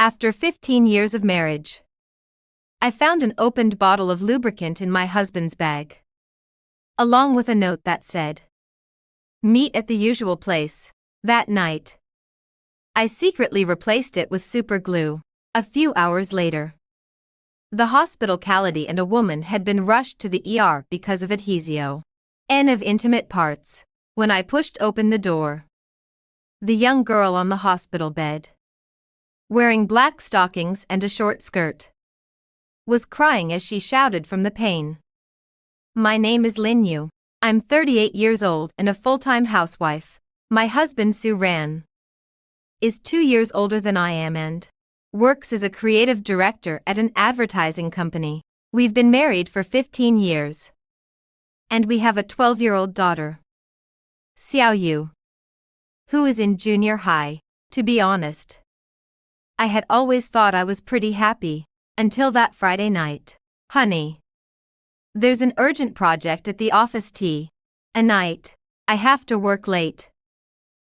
After 15 years of marriage, I found an opened bottle of lubricant in my husband's bag, along with a note that said, "Meet at the usual place." That night, I secretly replaced it with super glue. A few hours later, the hospital Cality and a woman had been rushed to the ER because of adhesio N of intimate parts. When I pushed open the door, the young girl on the hospital bed, wearing black stockings and a short skirt, was crying as she shouted from the pain. "My name is Lin Yu. I'm 38 years old and a full-time housewife. My husband Su Ran is 2 years older than I am and works as a creative director at an advertising company. We've been married for 15 years. And we have a 12-year-old daughter, Xiao Yu, who is in junior high. To be honest, I had always thought I was pretty happy, until that Friday night. Honey, there's an urgent project at the office tonight. I have to work late.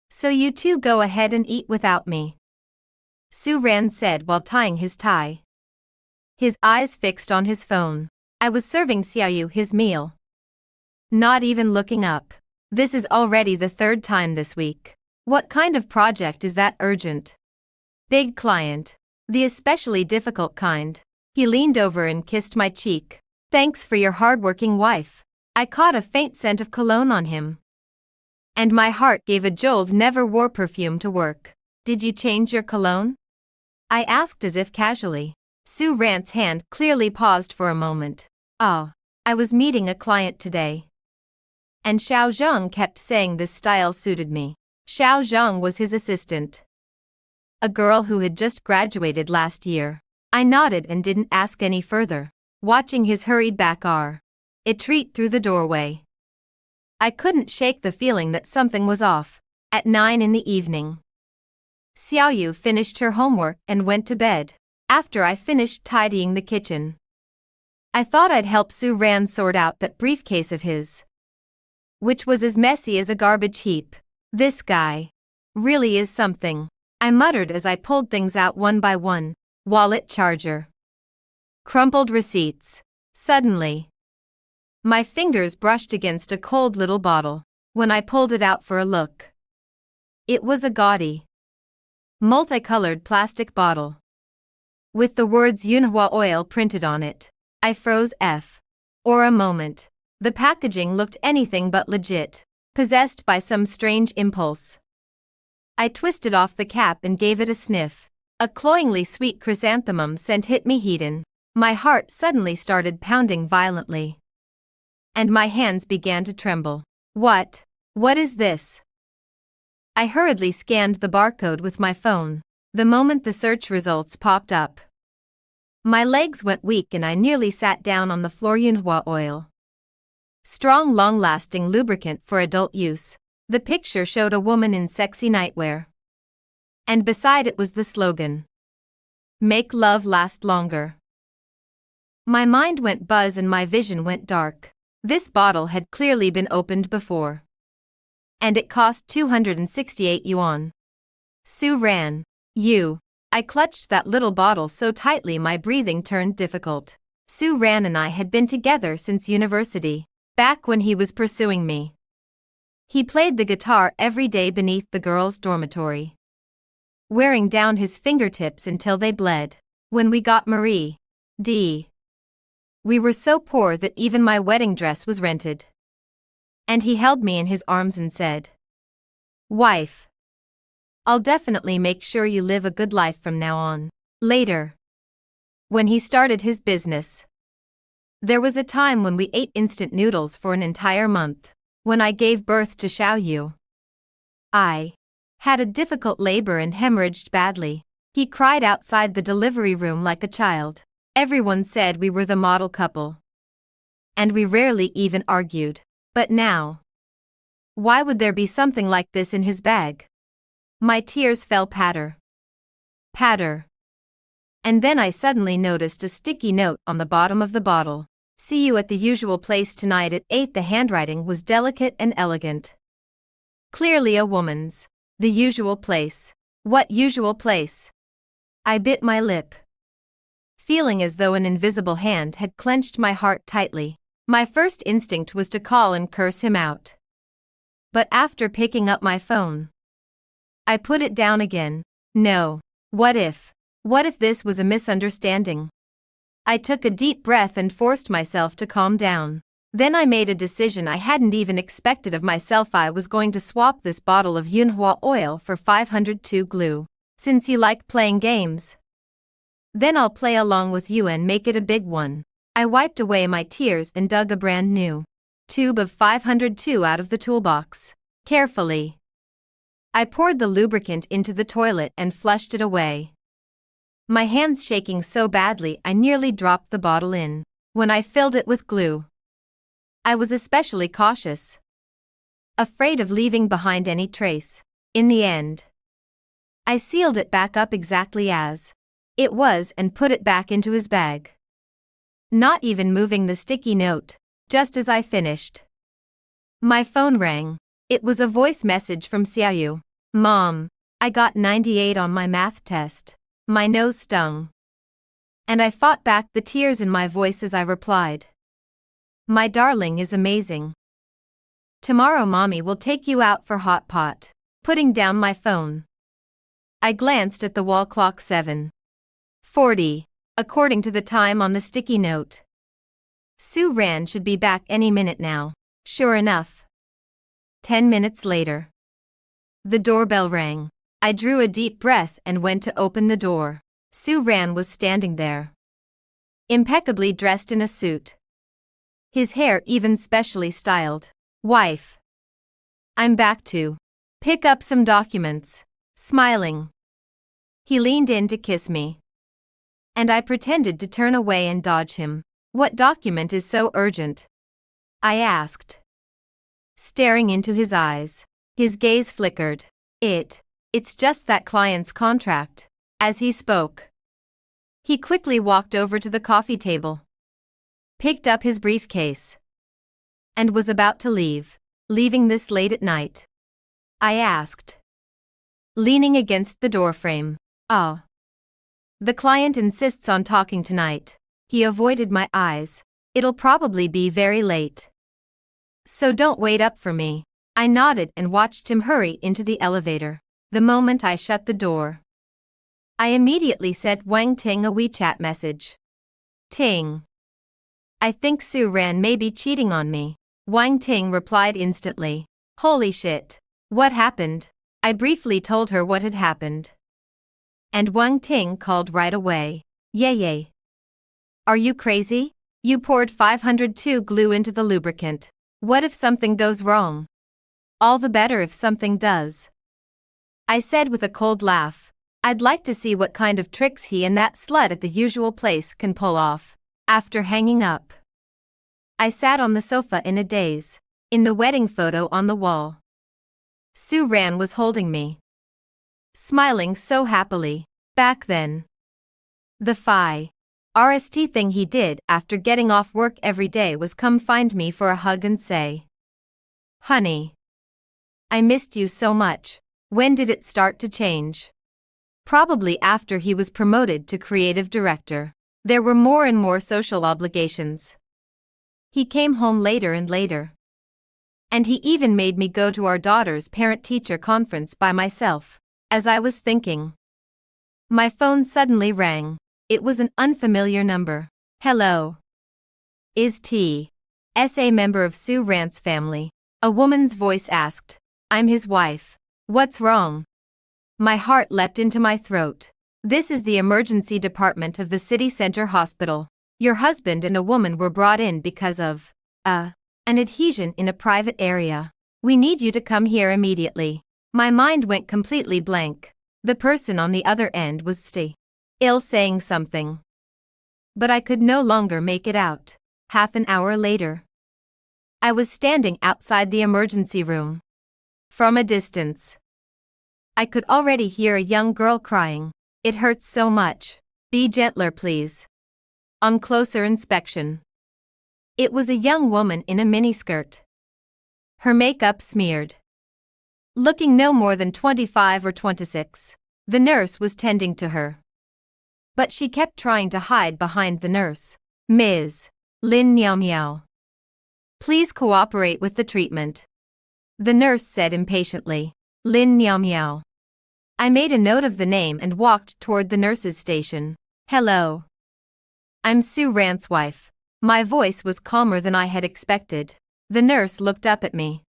So you two go ahead and eat without me," Su Ran said while tying his tie, his eyes fixed on his phone. I was serving Xiaoyu his meal, not even looking up. "This is already the third time this week. What kind of project is that urgent?" "Big client. The especially difficult kind." He leaned over and kissed my cheek. "Thanks for your hardworking wife." I caught a faint scent of cologne on him, and my heart gave a jolt. Never wore perfume to work. "Did you change your cologne?" I asked as if casually. Su Ran's hand clearly paused for a moment. "Oh, I was meeting a client today, and Xiao Zheng kept saying this style suited me." Xiao Zheng was his assistant, a girl who had just graduated last year. I nodded and didn't ask any further, watching his hurried back retreat through the doorway. I couldn't shake the feeling that something was off. At 9 in the evening, Xiaoyu finished her homework and went to bed. After I finished tidying the kitchen, I thought I'd help Su Ran sort out that briefcase of his, which was as messy as a garbage heap. "This guy really is something," I muttered as I pulled things out one by one. Wallet, charger, crumpled receipts. Suddenly, my fingers brushed against a cold little bottle. When I pulled it out for a look, it was a gaudy, multicolored plastic bottle, with the words Yunhua Oil printed on it. I froze for a moment. The packaging looked anything but legit. Possessed by some strange impulse, I twisted off the cap and gave it a sniff. A cloyingly sweet chrysanthemum scent hit me hidden. My heart suddenly started pounding violently, and my hands began to tremble. What is this?" I hurriedly scanned the barcode with my phone. The moment the search results popped up, my legs went weak and I nearly sat down on the floor. Yunhua Oil, strong, long-lasting lubricant for adult use. The picture showed a woman in sexy nightwear, and beside it was the slogan, "Make love last longer." My mind went buzz and my vision went dark. This bottle had clearly been opened before, and it cost 268 yuan. Su Ran, you. I clutched that little bottle so tightly my breathing turned difficult. Su Ran and I had been together since university, back when he was pursuing me. He played the guitar every day beneath the girls' dormitory, wearing down his fingertips until they bled. When we got Marie D, we were so poor that even my wedding dress was rented. And he held me in his arms and said, "Wife, I'll definitely make sure you live a good life from now on." Later, when he started his business, there was a time when we ate instant noodles for an entire month. When I gave birth to Xiaoyu, I had a difficult labor and hemorrhaged badly. He cried outside the delivery room like a child. Everyone said we were the model couple, and we rarely even argued. But now, why would there be something like this in his bag? My tears fell patter, patter. And then I suddenly noticed a sticky note on the bottom of the bottle. "See you at the usual place tonight at 8." The handwriting was delicate and elegant, clearly a woman's. The usual place. What usual place? I bit my lip, feeling as though an invisible hand had clenched my heart tightly. My first instinct was to call and curse him out. But after picking up my phone, I put it down again. No. What if this was a misunderstanding? I took a deep breath and forced myself to calm down. Then I made a decision I hadn't even expected of myself. I was going to swap this bottle of Yunhua oil for 502 glue. Since you like playing games, then I'll play along with you and make it a big one. I wiped away my tears and dug a brand new tube of 502 out of the toolbox. Carefully, I poured the lubricant into the toilet and flushed it away, my hands shaking so badly I nearly dropped the bottle in. When I filled it with glue, I was especially cautious, afraid of leaving behind any trace. In the end, I sealed it back up exactly as it was and put it back into his bag, not even moving the sticky note. Just as I finished, my phone rang. It was a voice message from Xiaoyu. Mom, I got 98 on my math test. My nose stung, and I fought back the tears in my voice as I replied, my darling is amazing. Tomorrow mommy will take you out for hot pot. Putting down my phone, I glanced at the wall clock. 7:40, according to the time on the sticky note. Su Ran should be back any minute now. Sure enough, 10 minutes later, the doorbell rang. I drew a deep breath and went to open the door. Su Ran was standing there, impeccably dressed in a suit, his hair even specially styled. Wife, I'm back to pick up some documents. Smiling, he leaned in to kiss me, and I pretended to turn away and dodge him. What document is so urgent? I asked, staring into his eyes. His gaze flickered. It's just that client's contract. As he spoke, he quickly walked over to the coffee table, picked up his briefcase, and was about to leave. Leaving this late at night? I asked, leaning against the doorframe. Oh. The client insists on talking tonight. He avoided my eyes. It'll probably be very late, so don't wait up for me. I nodded and watched him hurry into the elevator. The moment I shut the door, I immediately sent Wang Ting a WeChat message. Ting, I think Su Ran may be cheating on me. Wang Ting replied instantly. Holy shit. What happened? I briefly told her what had happened, and Wang Ting called right away. Yay. Are you crazy? You poured 502 glue into the lubricant. What if something goes wrong? All the better if something does, I said with a cold laugh. I'd like to see what kind of tricks he and that slut at the usual place can pull off. After hanging up, I sat on the sofa in a daze. In the wedding photo on the wall, Su Ran was holding me, smiling so happily. Back then, the RST thing he did after getting off work every day was come find me for a hug and say, honey, I missed you so much. When did it start to change? Probably after he was promoted to creative director. There were more and more social obligations. He came home later and later, and he even made me go to our daughter's parent-teacher conference by myself. As I was thinking, my phone suddenly rang. It was an unfamiliar number. Hello. Is T.S. a member of Su Ran's family? A woman's voice asked. I'm his wife. What's wrong? My heart leapt into my throat. This is the emergency department of the city center hospital. Your husband and a woman were brought in because of an adhesion in a private area. We need you to come here immediately. My mind went completely blank. The person on the other end was still saying something, but I could no longer make it out. Half an hour later, I was standing outside the emergency room. From a distance, I could already hear a young girl crying. It hurts so much. Be gentler, please. On closer inspection, it was a young woman in a miniskirt, her makeup smeared, looking no more than 25 or 26. The nurse was tending to her. But she kept trying to hide behind the nurse. Ms. Lin Miao Miao. Please cooperate with the treatment. The nurse said impatiently. Lin Miao Miao. I made a note of the name and walked toward the nurse's station. Hello. I'm Sue Rant's wife. My voice was calmer than I had expected. The nurse looked up at me.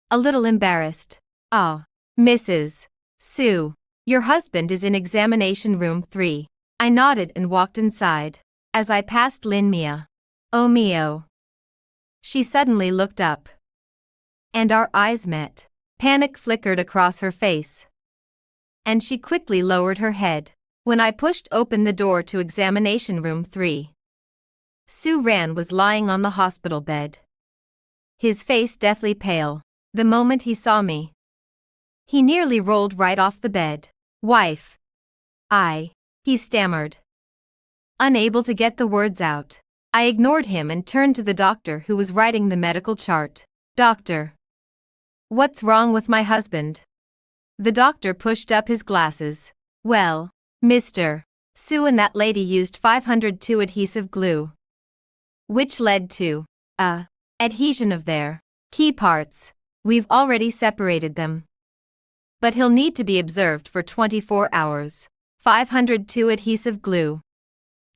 A little embarrassed. Ah, Mrs. Sue, your husband is in examination room 3. I nodded and walked inside. As I passed Lin Mia. Oh mio. She suddenly looked up. And our eyes met. Panic flickered across her face. And she quickly lowered her head. When I pushed open the door to examination room 3. Sue Ran was lying on the hospital bed. His face deathly pale. The moment he saw me, he nearly rolled right off the bed. Wife. He stammered. Unable to get the words out, I ignored him and turned to the doctor who was writing the medical chart. Doctor. What's wrong with my husband? The doctor pushed up his glasses. Well, Mr. Sue and that lady used 502 adhesive glue, which led to adhesion of their key parts. We've already separated them. But he'll need to be observed for 24 hours. 502 adhesive glue.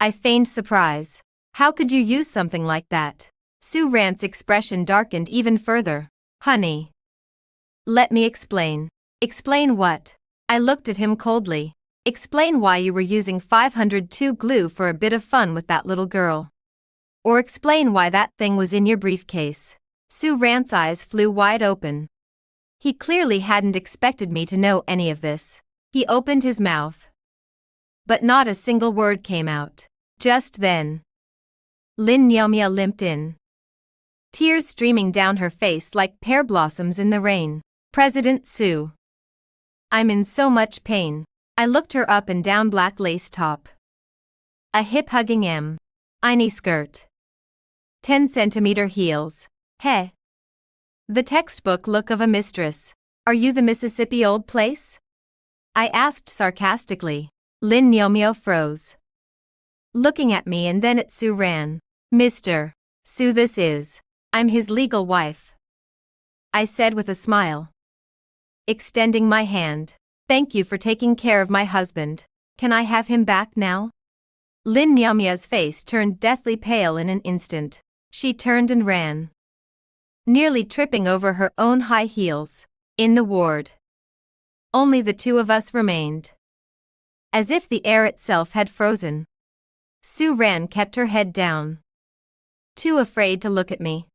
I feigned surprise. How could you use something like that? Sue Rant's expression darkened even further. Honey. Let me explain. Explain what? I looked at him coldly. Explain why you were using 502 glue for a bit of fun with that little girl. Or explain why that thing was in your briefcase. Sue Rant's eyes flew wide open. He clearly hadn't expected me to know any of this. He opened his mouth. But not a single word came out. Just then, Lin Miao limped in. Tears streaming down her face like pear blossoms in the rain. President Sue. I'm in so much pain. I looked her up and down black lace top. A hip-hugging mini skirt. 10-centimeter heels. Heh. The textbook look of a mistress. Are you the Mississippi old place? I asked sarcastically. Lin Miao froze, looking at me and then at Sue Ran. Mr. Sue, this is. I'm his legal wife, I said with a smile, extending my hand. Thank you for taking care of my husband. Can I have him back now? Lin Miao's face turned deathly pale in an instant. She turned and ran, nearly tripping over her own high heels. In the ward, only the two of us remained. As if the air itself had frozen. Sue Ran kept her head down, too afraid to look at me,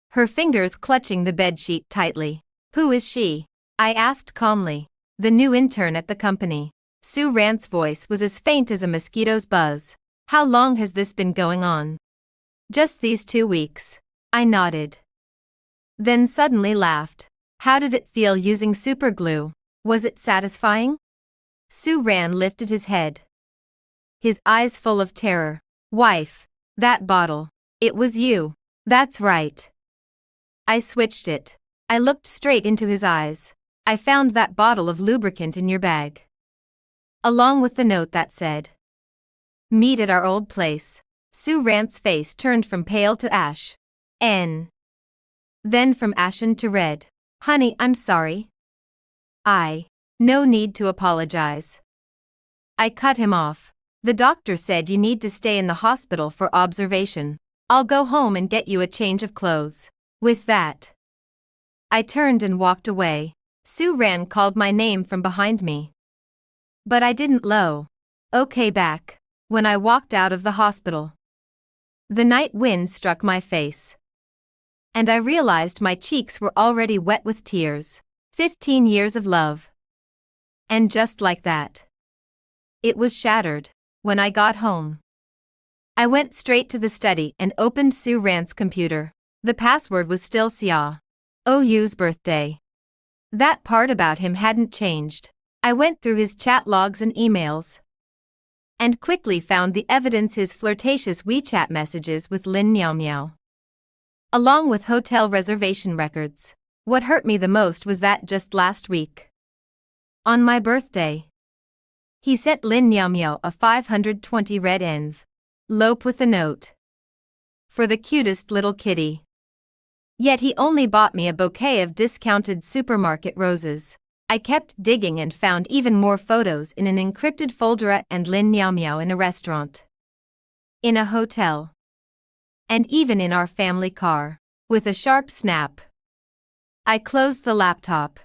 her fingers clutching the bedsheet tightly. Who is she? I asked calmly. The new intern at the company. Sue Rant's voice was as faint as a mosquito's buzz. How long has this been going on? Just these 2 weeks. I nodded. Then suddenly laughed. How did it feel using superglue? Was it satisfying? Sue Ran lifted his head, his eyes full of terror. Wife, that bottle. It was you. That's right. I switched it. I looked straight into his eyes. I found that bottle of lubricant in your bag, along with the note that said, meet at our old place. Sue Rant's face turned from pale to ash. Then from ashen to red. Honey, I'm sorry. No need to apologize. I cut him off. The doctor said you need to stay in the hospital for observation. I'll go home and get you a change of clothes. With that, I turned and walked away. Sue Ran called my name from behind me. But I didn't okay back. When I walked out of the hospital, the night wind struck my face, and I realized my cheeks were already wet with tears. 15 years of love. And just like that, it was shattered. When I got home, I went straight to the study and opened Sue Rant's computer. The password was still Xia Ou's birthday. That part about him hadn't changed. I went through his chat logs and emails, and quickly found the evidence: his flirtatious WeChat messages with Lin Miao, along with hotel reservation records. What hurt me the most was that just last week, on my birthday, He sent Lin Miao Miao a 520 red envelope with a note. For the cutest little kitty. Yet he only bought me a bouquet of discounted supermarket roses. I kept digging and found even more photos in an encrypted folder and Lin Miao Miao in a restaurant. In a hotel. And even in our family car. With a sharp snap, I closed the laptop,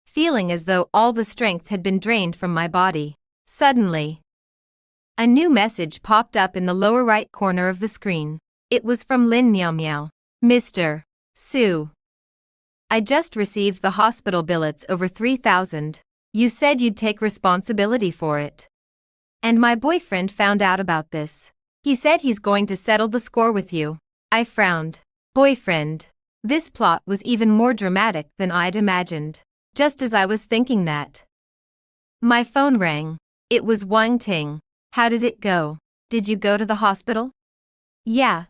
feeling as though all the strength had been drained from my body. Suddenly, a new message popped up in the lower right corner of the screen. It was from Lin Miao Miao. Mr. Su. I just received the hospital bill. It's over 3,000. You said you'd take responsibility for it. And my boyfriend found out about this. He said he's going to settle the score with you. I frowned. Boyfriend. This plot was even more dramatic than I'd imagined. Just as I was thinking that, my phone rang. It was Wang Ting. How did it go? Did you go to the hospital? Yeah,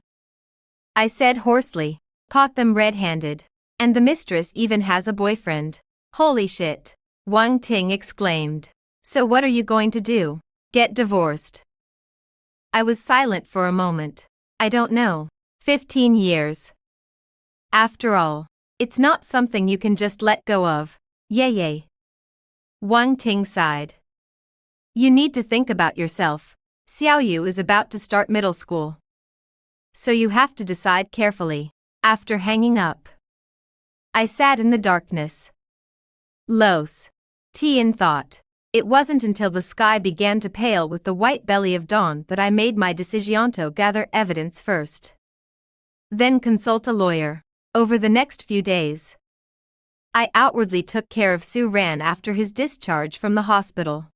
I said hoarsely. Caught them red-handed. And the mistress even has a boyfriend. Holy shit, Wang Ting exclaimed. So what are you going to do? Get divorced? I was silent for a moment. I don't know. 15 years. After all, it's not something you can just let go of. Yay. Wang Ting sighed. You need to think about yourself. Xiaoyu is about to start middle school. So you have to decide carefully. After hanging up, I sat in the darkness. Los. Tian thought. It wasn't until the sky began to pale with the white belly of dawn that I made my decision to gather evidence first. Then consult a lawyer. Over the next few days, I outwardly took care of Su Ran after his discharge from the hospital,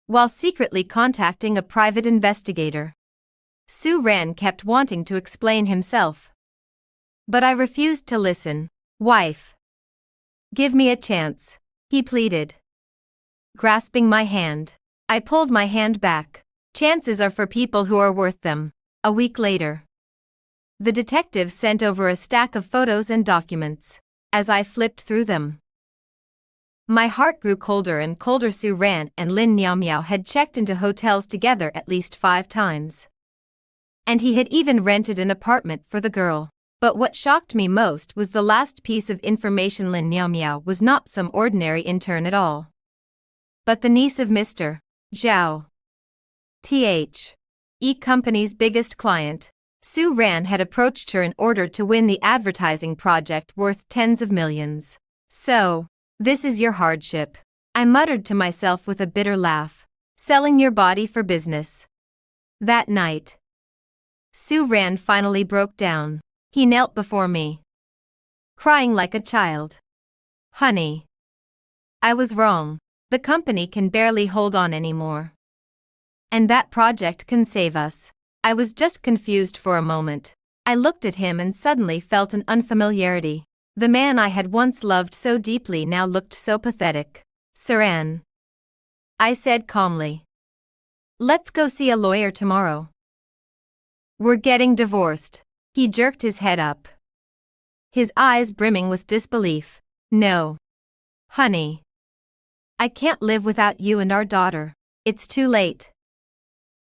while secretly contacting a private investigator. Su Ran kept wanting to explain himself, but I refused to listen. Wife, give me a chance, he pleaded, grasping my hand. I pulled my hand back. Chances are for people who are worth them. A week later, the detective sent over a stack of photos and documents. As I flipped through them, my heart grew colder and colder. Su Ran and Lin Miao Miao had checked into hotels together at least 5 times. And he had even rented an apartment for the girl. But what shocked me most was the last piece of information. Lin Miao Miao was not some ordinary intern at all, but the niece of Mr. Zhao. The company's biggest client. Su Ran had approached her in order to win the advertising project worth tens of millions. So, this is your hardship, I muttered to myself with a bitter laugh. Selling your body for business. That night, Su Ran finally broke down. He knelt before me, crying like a child. Honey, I was wrong. The company can barely hold on anymore. And that project can save us. I was just confused for a moment. I looked at him and suddenly felt an unfamiliarity. The man I had once loved so deeply now looked so pathetic. Saran, I said calmly. Let's go see a lawyer tomorrow. We're getting divorced. He jerked his head up, his eyes brimming with disbelief. No. Honey, I can't live without you and our daughter. It's too late.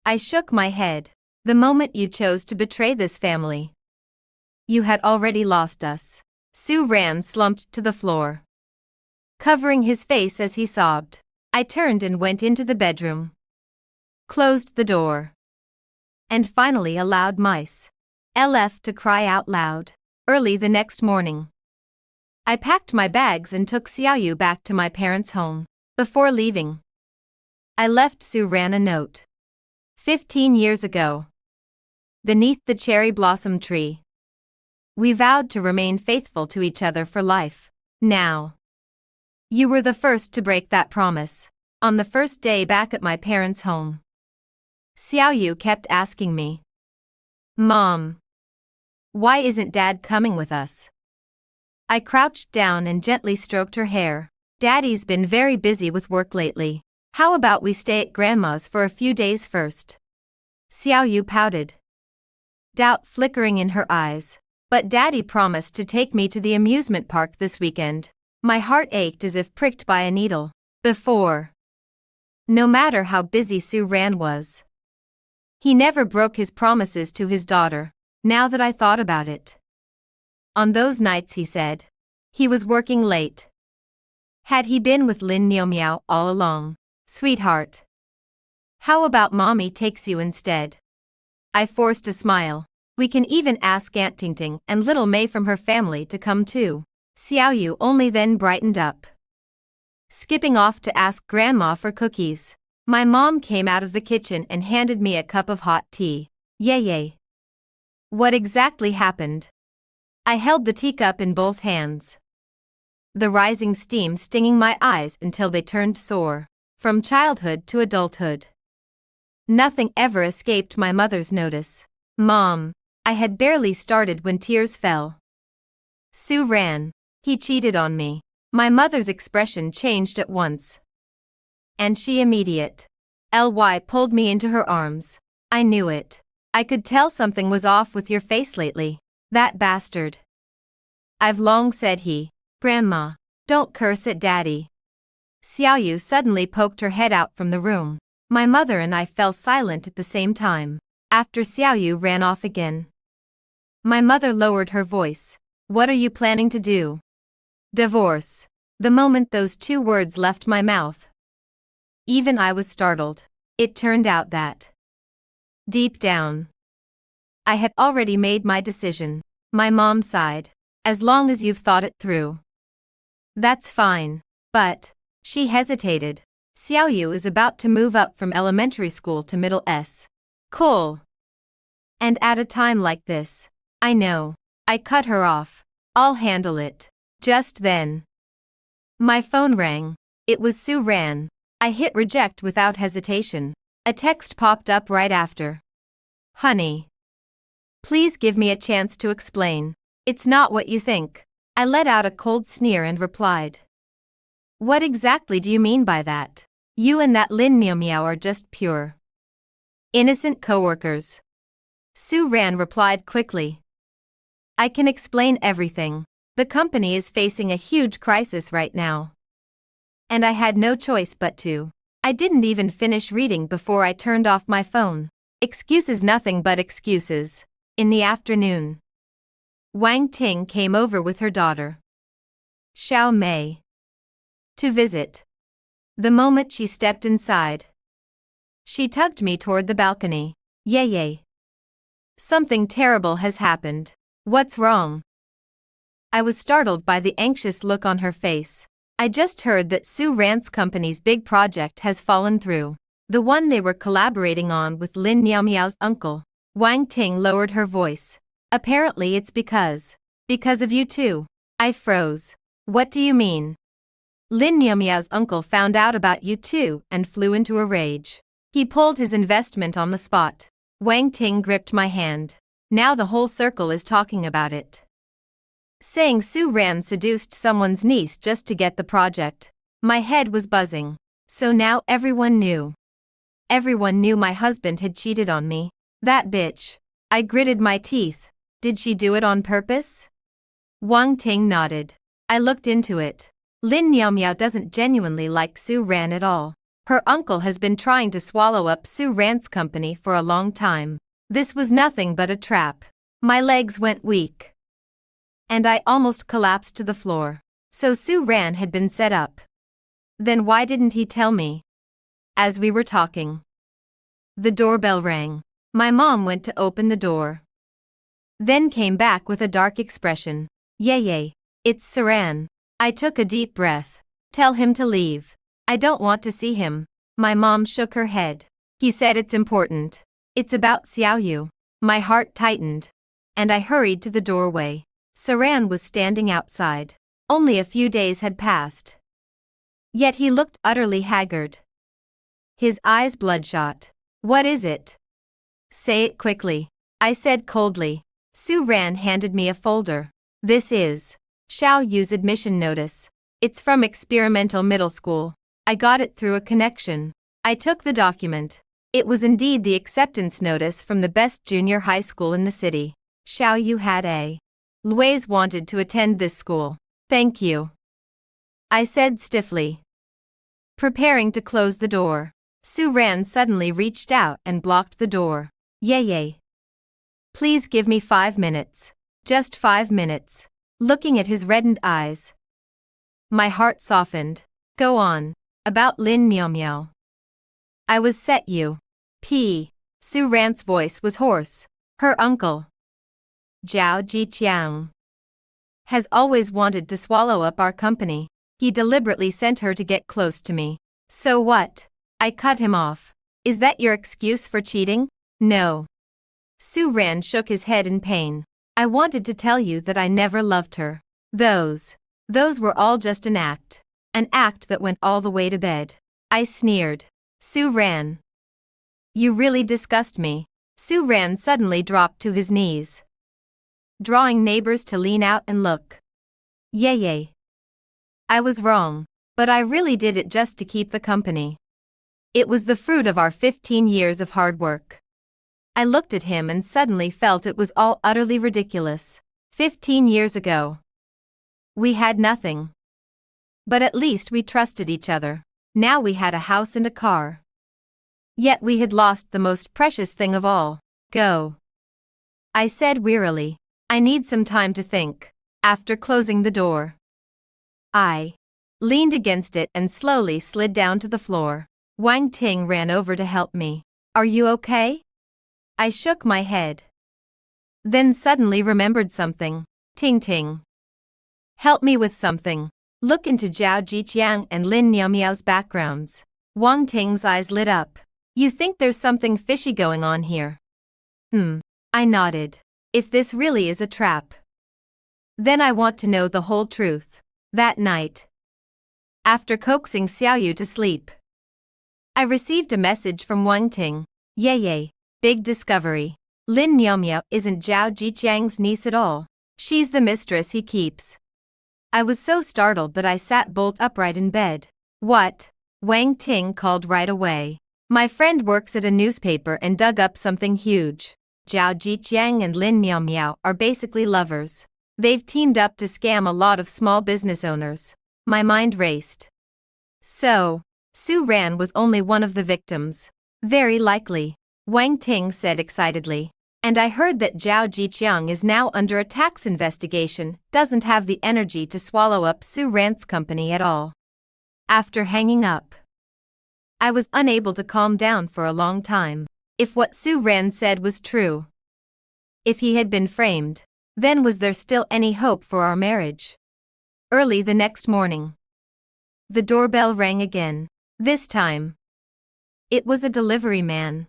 I shook my head. The moment you chose to betray this family, you had already lost us. Su Ran slumped to the floor, covering his face as he sobbed. I turned and went into the bedroom, closed the door, and finally allowed myself to cry out loud. Early the next morning, I packed my bags and took Xiaoyu back to my parents' home. Before leaving, I left Su Ran a note. 15 years ago, beneath the cherry blossom tree, we vowed to remain faithful to each other for life. Now, you were the first to break that promise. On the first day back at my parents' home, Xiaoyu kept asking me, Mom, why isn't Dad coming with us? I crouched down and gently stroked her hair. Daddy's been very busy with work lately. How about we stay at Grandma's for a few days first? Xiaoyu pouted, doubt flickering in her eyes. But Daddy promised to take me to the amusement park this weekend. My heart ached as if pricked by a needle. Before no matter how busy Su Ran was. He never broke his promises to his daughter, now that I thought about it. On those nights, he said, he was working late. Had he been with Lin Niao Miao all along? Sweetheart. How about mommy takes you instead? I forced a smile. We can even ask Aunt Tingting and little May from her family to come too. Xiao Yu only then brightened up. Skipping off to ask Grandma for cookies, my mom came out of the kitchen and handed me a cup of hot tea. Yay. What exactly happened? I held the teacup in both hands, the rising steam stinging my eyes until they turned sore. From childhood to adulthood, nothing ever escaped my mother's notice. Mom, I had barely started when tears fell. Su Ran, he cheated on me. My mother's expression changed at once. And she immediate. Ly pulled me into her arms. I knew it. I could tell something was off with your face lately. That bastard. I've long said he. Grandma, don't curse at Daddy. Xiao Yu suddenly poked her head out from the room. My mother and I fell silent at the same time, after Xiao Yu ran off again. My mother lowered her voice. What are you planning to do? Divorce. The moment those two words left my mouth, even I was startled. It turned out that, deep down, I had already made my decision. My mom sighed. As long as you've thought it through, that's fine. But, she hesitated. Xiao Yu is about to move up from elementary school to middle S. Cool. And at a time like this, I know. I cut her off. I'll handle it. Just then, my phone rang. It was Su Ran. I hit reject without hesitation. A text popped up right after. Honey, please give me a chance to explain. It's not what you think. I let out a cold sneer and replied. What exactly do you mean by that? You and that Lin Niao Miao are just pure, innocent coworkers. Su Ran replied quickly. I can explain everything. The company is facing a huge crisis right now. And I had no choice but to. I didn't even finish reading before I turned off my phone. Excuses, nothing but excuses. In the afternoon, Wang Ting came over with her daughter, Xiao Mei, to visit. The moment she stepped inside, she tugged me toward the balcony. Yay. Something terrible has happened. What's wrong? I was startled by the anxious look on her face. I just heard that Su Ran's company's big project has fallen through. The one they were collaborating on with Lin Niao Miao's uncle. Wang Ting lowered her voice. Apparently it's because of you too. I froze. What do you mean? Lin Niao Miao's uncle found out about you too and flew into a rage. He pulled his investment on the spot. Wang Ting gripped my hand. Now the whole circle is talking about it, saying Su Ran seduced someone's niece just to get the project. My head was buzzing. So now everyone knew. Everyone knew my husband had cheated on me. That bitch. I gritted my teeth. Did she do it on purpose? Wang Ting nodded. I looked into it. Lin Niao Miao doesn't genuinely like Su Ran at all. Her uncle has been trying to swallow up Su Ran's company for a long time. This was nothing but a trap. My legs went weak, and I almost collapsed to the floor. So Su Ran had been set up. Then why didn't he tell me? As we were talking, the doorbell rang. My mom went to open the door, then came back with a dark expression. Yay, it's Su Ran. I took a deep breath. Tell him to leave. I don't want to see him. My mom shook her head. He said it's important. It's about Xiao Yu. My heart tightened, and I hurried to the doorway. Su Ran was standing outside. Only a few days had passed, yet he looked utterly haggard, his eyes bloodshot. What is it? Say it quickly, I said coldly. Su Ran handed me a folder. This is Xiao Yu's admission notice. It's from experimental middle school. I got it through a connection. I took the document. It was indeed the acceptance notice from the best junior high school in the city. Xiao Yu had always wanted to attend this school. Thank you, I said stiffly, preparing to close the door. Su-ran suddenly reached out and blocked the door. Yay. Please give me 5 minutes. Just 5 minutes. Looking at his reddened eyes, my heart softened. Go on. About Lin Meow Meow. I was set you. Su-ran's voice was hoarse. Her uncle, Zhao Jiqiang, has always wanted to swallow up our company. He deliberately sent her to get close to me. So what? I cut him off. Is that your excuse for cheating? No. Su-ran shook his head in pain. I wanted to tell you that I never loved her. Those were all just an act. An act that went all the way to bed. I sneered. Su-ran. You really disgust me. Su-ran suddenly dropped to his knees, drawing neighbors to lean out and look. Yay. I was wrong, but I really did it just to keep the company. It was the fruit of our 15 years of hard work. I looked at him and suddenly felt it was all utterly ridiculous. 15 years ago, we had nothing. But at least we trusted each other. Now we had a house and a car. Yet we had lost the most precious thing of all. Go. I said wearily. I need some time to think. After closing the door, I leaned against it and slowly slid down to the floor. Wang Ting ran over to help me. Are you okay? I shook my head. Then suddenly remembered something. Ting Ting. Help me with something. Look into Zhao Jiqiang and Lin Miao Miao's backgrounds. Wang Ting's eyes lit up. You think there's something fishy going on here? I nodded. If this really is a trap, then I want to know the whole truth. That night, after coaxing Xiaoyu to sleep, I received a message from Wang Ting. Yay. Big discovery. Lin Miao Miao isn't Zhao Jiqiang's niece at all. She's the mistress he keeps. I was so startled that I sat bolt upright in bed. What? Wang Ting called right away. My friend works at a newspaper and dug up something huge. Zhao Jiqiang and Lin Miao Miao are basically lovers. They've teamed up to scam a lot of small business owners. My mind raced. So, Su-ran was only one of the victims. Very likely, Wang Ting said excitedly. And I heard that Zhao Jiqiang is now under a tax investigation, doesn't have the energy to swallow up Su-ran's company at all. After hanging up, I was unable to calm down for a long time. If what Su-ran said was true, if he had been framed, then was there still any hope for our marriage? Early the next morning, the doorbell rang again. This time, it was a delivery man,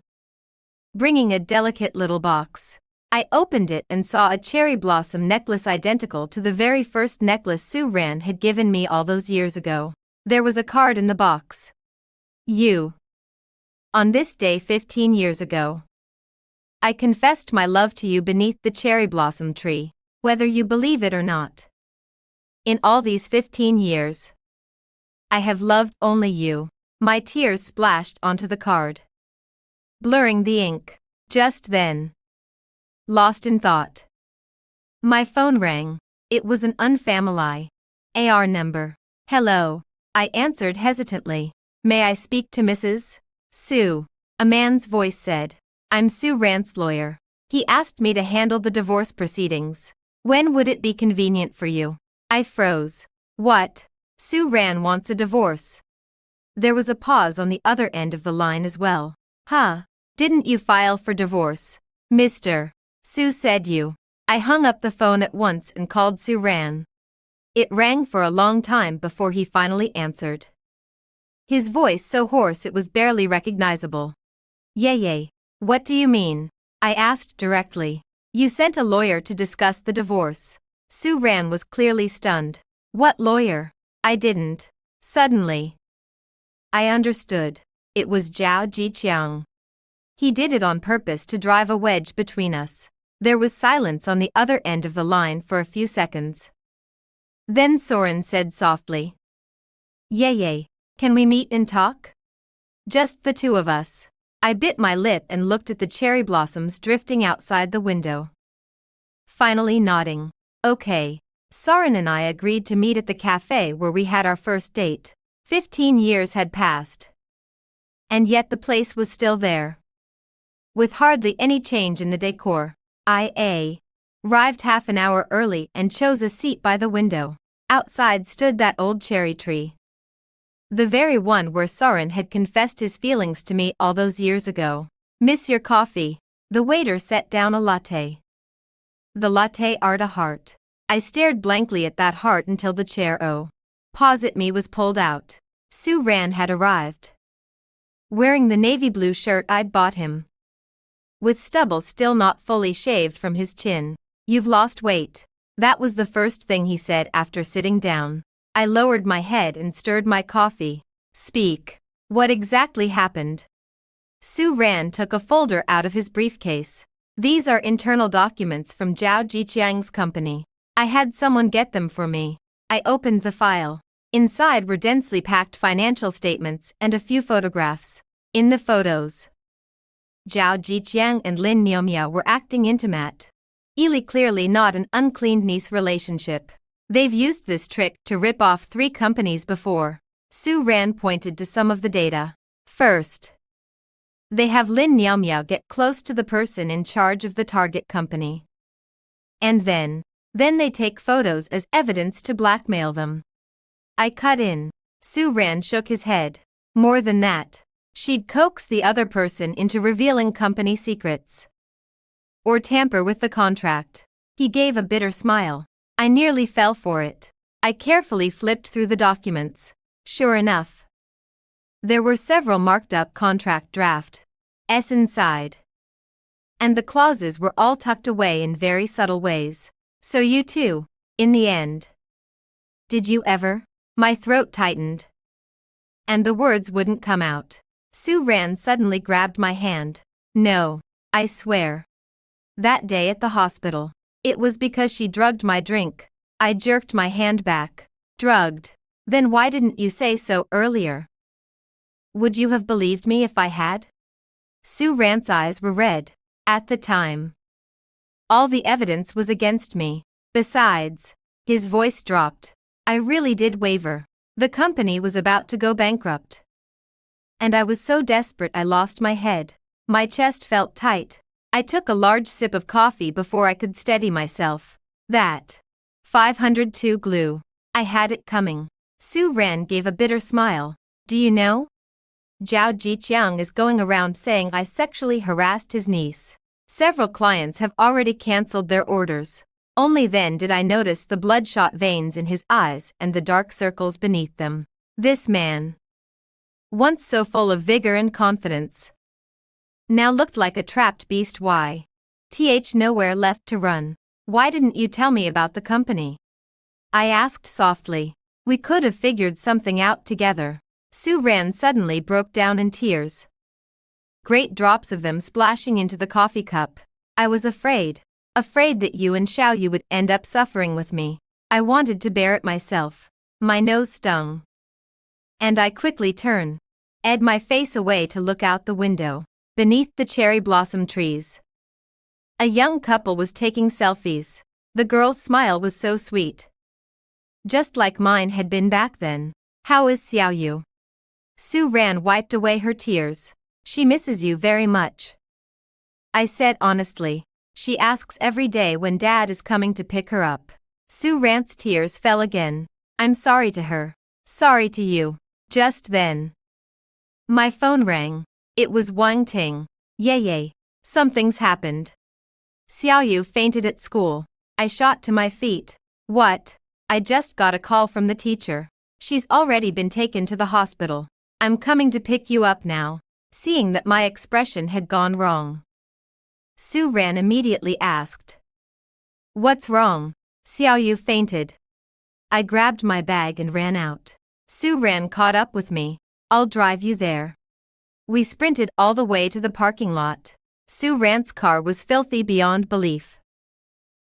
bringing a delicate little box. I opened it and saw a cherry blossom necklace identical to the very first necklace Su-ran had given me all those years ago. There was a card in the box. On this day 15 years ago, I confessed my love to you beneath the cherry blossom tree, whether you believe it or not. In all these 15 years, I have loved only you. My tears splashed onto the card, blurring the ink. Just then, lost in thought, my phone rang. It was an unfamiliar AR number. Hello, I answered hesitantly. May I speak to Mrs. Su? A man's voice said. I'm Su-ran's lawyer. He asked me to handle the divorce proceedings. When would it be convenient for you? I froze. What? Su-ran wants a divorce. There was a pause on the other end of the line as well. Didn't you file for divorce, Mr. Su said you. I hung up the phone at once and called Su-ran. It rang for a long time before he finally answered. His voice so hoarse it was barely recognizable. Yay. What do you mean? I asked directly. You sent a lawyer to discuss the divorce. Su-ran was clearly stunned. What lawyer? I didn't. Suddenly, I understood. It was Zhao Jiqiang. He did it on purpose to drive a wedge between us. There was silence on the other end of the line for a few seconds. Then Soren said softly. Yay. Can we meet and talk? Just the two of us. I bit my lip and looked at the cherry blossoms drifting outside the window. Finally nodding. Okay. Soren and I agreed to meet at the cafe where we had our first date. 15 years had passed. And yet the place was still there, with hardly any change in the decor. I arrived half an hour early and chose a seat by the window. Outside stood that old cherry tree, the very one where Soren had confessed his feelings to me all those years ago. "Miss your coffee?" The waiter set down a latte. The latte art a heart. I stared blankly at that heart until the chair opposite me was pulled out. Suran had arrived, wearing the navy blue shirt I'd bought him, with stubble still not fully shaved from his chin. "You've lost weight." That was the first thing he said after sitting down. I lowered my head and stirred my coffee. "Speak. What exactly happened?" Suran took a folder out of his briefcase. "These are internal documents from Zhao Jiqiang's company. I had someone get them for me." I opened the file. Inside were densely packed financial statements and a few photographs. In the photos, Zhao Jiqiang and Lin Niomia were acting intimate. Clearly not an unclean niece relationship. They've used this trick to rip off 3 companies before. Suran pointed to some of the data. First, they have Lin Niomia get close to the person in charge of the target company. And then they take photos as evidence to blackmail them. I cut in. Suran shook his head. More than that, she'd coax the other person into revealing company secrets, or tamper with the contract. He gave a bitter smile. I nearly fell for it. I carefully flipped through the documents. Sure enough, there were several marked up contract drafts inside, and the clauses were all tucked away in very subtle ways. "So you too, in the end. Did you ever?" My throat tightened, and the words wouldn't come out. Suran suddenly grabbed my hand. "No, I swear. That day at the hospital, it was because she drugged my drink." I jerked my hand back. "Drugged? Then why didn't you say so earlier? Would you have believed me if I had?" Suran's eyes were red. At the time, all the evidence was against me. Besides, his voice dropped. I really did waver. The company was about to go bankrupt, and I was so desperate I lost my head. My chest felt tight. I took a large sip of coffee before I could steady myself. "That 502 glue. I had it coming." Suran gave a bitter smile. "Do you know? Zhao Jiqiang is going around saying I sexually harassed his niece. Several clients have already cancelled their orders." Only then did I notice the bloodshot veins in his eyes and the dark circles beneath them. This man, once so full of vigor and confidence, now looked like a trapped beast. Nowhere left to run. "Why didn't you tell me about the company?" I asked softly. "We could have figured something out together." Suran suddenly broke down in tears, great drops of them splashing into the coffee cup. "I was afraid that you and Xiaoyu would end up suffering with me. I wanted to bear it myself." My nose stung, and I quickly turned my face away to look out the window. Beneath the cherry blossom trees, a young couple was taking selfies. The girl's smile was so sweet, just like mine had been back then. "How is Xiaoyu?" Suran wiped away her tears. "She misses you very much," I said honestly. "She asks every day when Dad is coming to pick her up." Suran's tears fell again. "I'm sorry to her." "Sorry to you." Just then, my phone rang. It was Wang Ting. Yay, something's happened. Xiaoyu fainted at school." I shot to my feet. "What?" "I just got a call from the teacher. She's already been taken to the hospital. I'm coming to pick you up now." Seeing that my expression had gone wrong, Suran immediately asked, "What's wrong?" "Xiaoyu fainted." I grabbed my bag and ran out. Suran caught up with me. "I'll drive you there." We sprinted all the way to the parking lot. Suran's car was filthy beyond belief,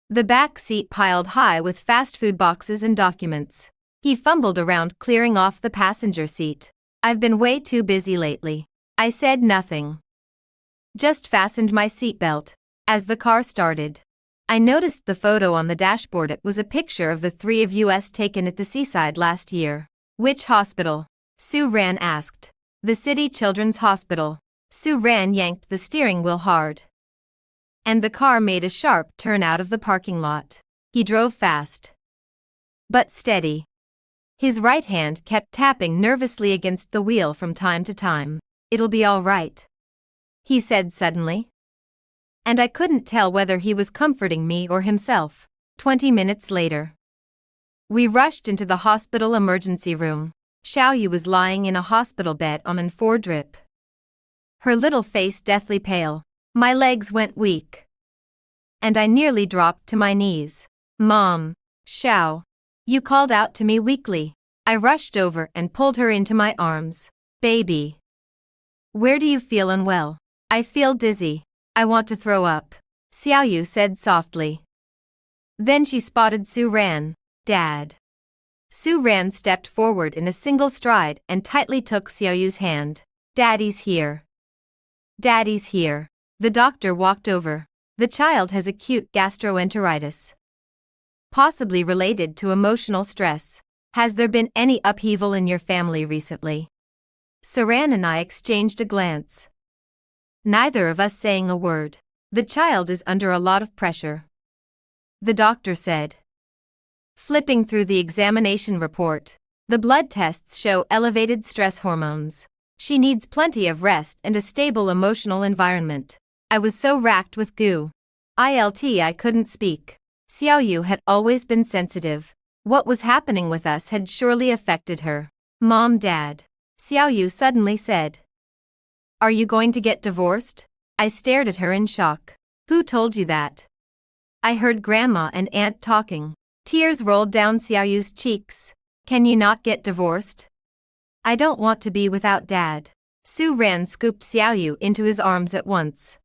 the back seat piled high with fast food boxes and documents. He fumbled around clearing off the passenger seat. "I've been way too busy lately." I said nothing, just fastened my seatbelt. As the car started, I noticed the photo on the dashboard. It was a picture of the 3 of us taken at the seaside last year. "Which hospital?" Suran asked. The City Children's Hospital. Sue Ran yanked the steering wheel hard, and the car made a sharp turn out of the parking lot. He drove fast, but steady. His right hand kept tapping nervously against the wheel from time to time. "It'll be all right," he said suddenly. And I couldn't tell whether he was comforting me or himself. 20 minutes later, we rushed into the hospital emergency room. Xiaoyu was lying in a hospital bed on an 4-drip. Her little face deathly pale. My legs went weak, and I nearly dropped to my knees. "Mom, Xiao," you called out to me weakly. I rushed over and pulled her into my arms. "Baby, where do you feel unwell?" "I feel dizzy. I want to throw up," Xiaoyu said softly. Then she spotted Sue Ran. "Dad." Sue Ran stepped forward in a single stride and tightly took Xiaoyu's hand. "Daddy's here. Daddy's here." The doctor walked over. "The child has acute gastroenteritis, possibly related to emotional stress. Has there been any upheaval in your family recently?" Saran and I exchanged a glance, neither of us saying a word. "The child is under a lot of pressure," the doctor said, flipping through the examination report. "The blood tests show elevated stress hormones. She needs plenty of rest and a stable emotional environment." I was so racked with guilt I couldn't speak. Xiaoyu had always been sensitive. What was happening with us had surely affected her. "Mom, Dad," Xiaoyu suddenly said, "are you going to get divorced?" I stared at her in shock. "Who told you that?" "I heard Grandma and Aunt talking." Tears rolled down Xiaoyu's cheeks. "Can you not get divorced?" "I don't want to be without Dad." Sue Ran scooped Xiaoyu into his arms at once,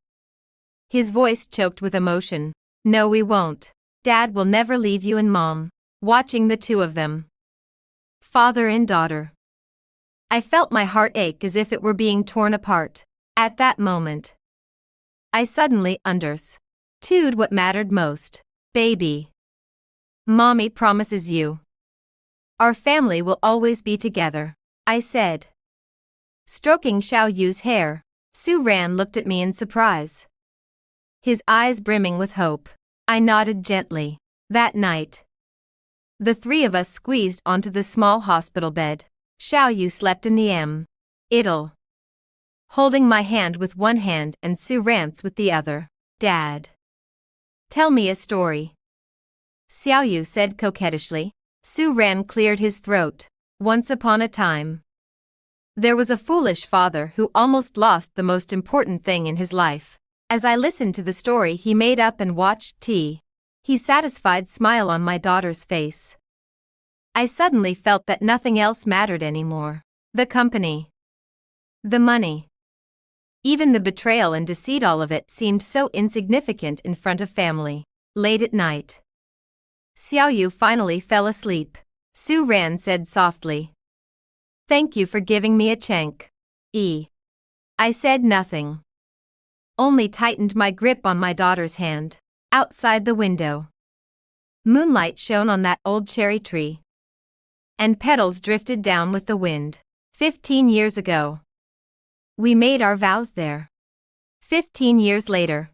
his voice choked with emotion. "No, we won't. Dad will never leave you and Mom." Watching the two of them, father and daughter, I felt my heart ache as if it were being torn apart. At that moment, I suddenly understood what mattered most. "Baby, Mommy promises you our family will always be together," I said, stroking Xiaoyu's hair. Sue Ran looked at me in surprise, his eyes brimming with hope. I nodded gently. That night, the three of us squeezed onto the small hospital bed. Xiaoyu slept in the middle, holding my hand with one hand and Sue Ran's with the other. "Dad, tell me a story," Xiaoyu said coquettishly. Sue Ran cleared his throat. "Once upon a time, there was a foolish father who almost lost the most important thing in his life." As I listened to the story he made up and watched his satisfied smile on my daughter's face, I suddenly felt that nothing else mattered anymore. The company, the money, even the betrayal and deceit, all of it seemed so insignificant in front of family. Late at night, Xiaoyu finally fell asleep. Sue Ran said softly, "Thank you for giving me a chance." I said nothing, only tightened my grip on my daughter's hand. Outside the window, moonlight shone on that old cherry tree, and petals drifted down with the wind. 15 years ago, we made our vows there. 15 years later,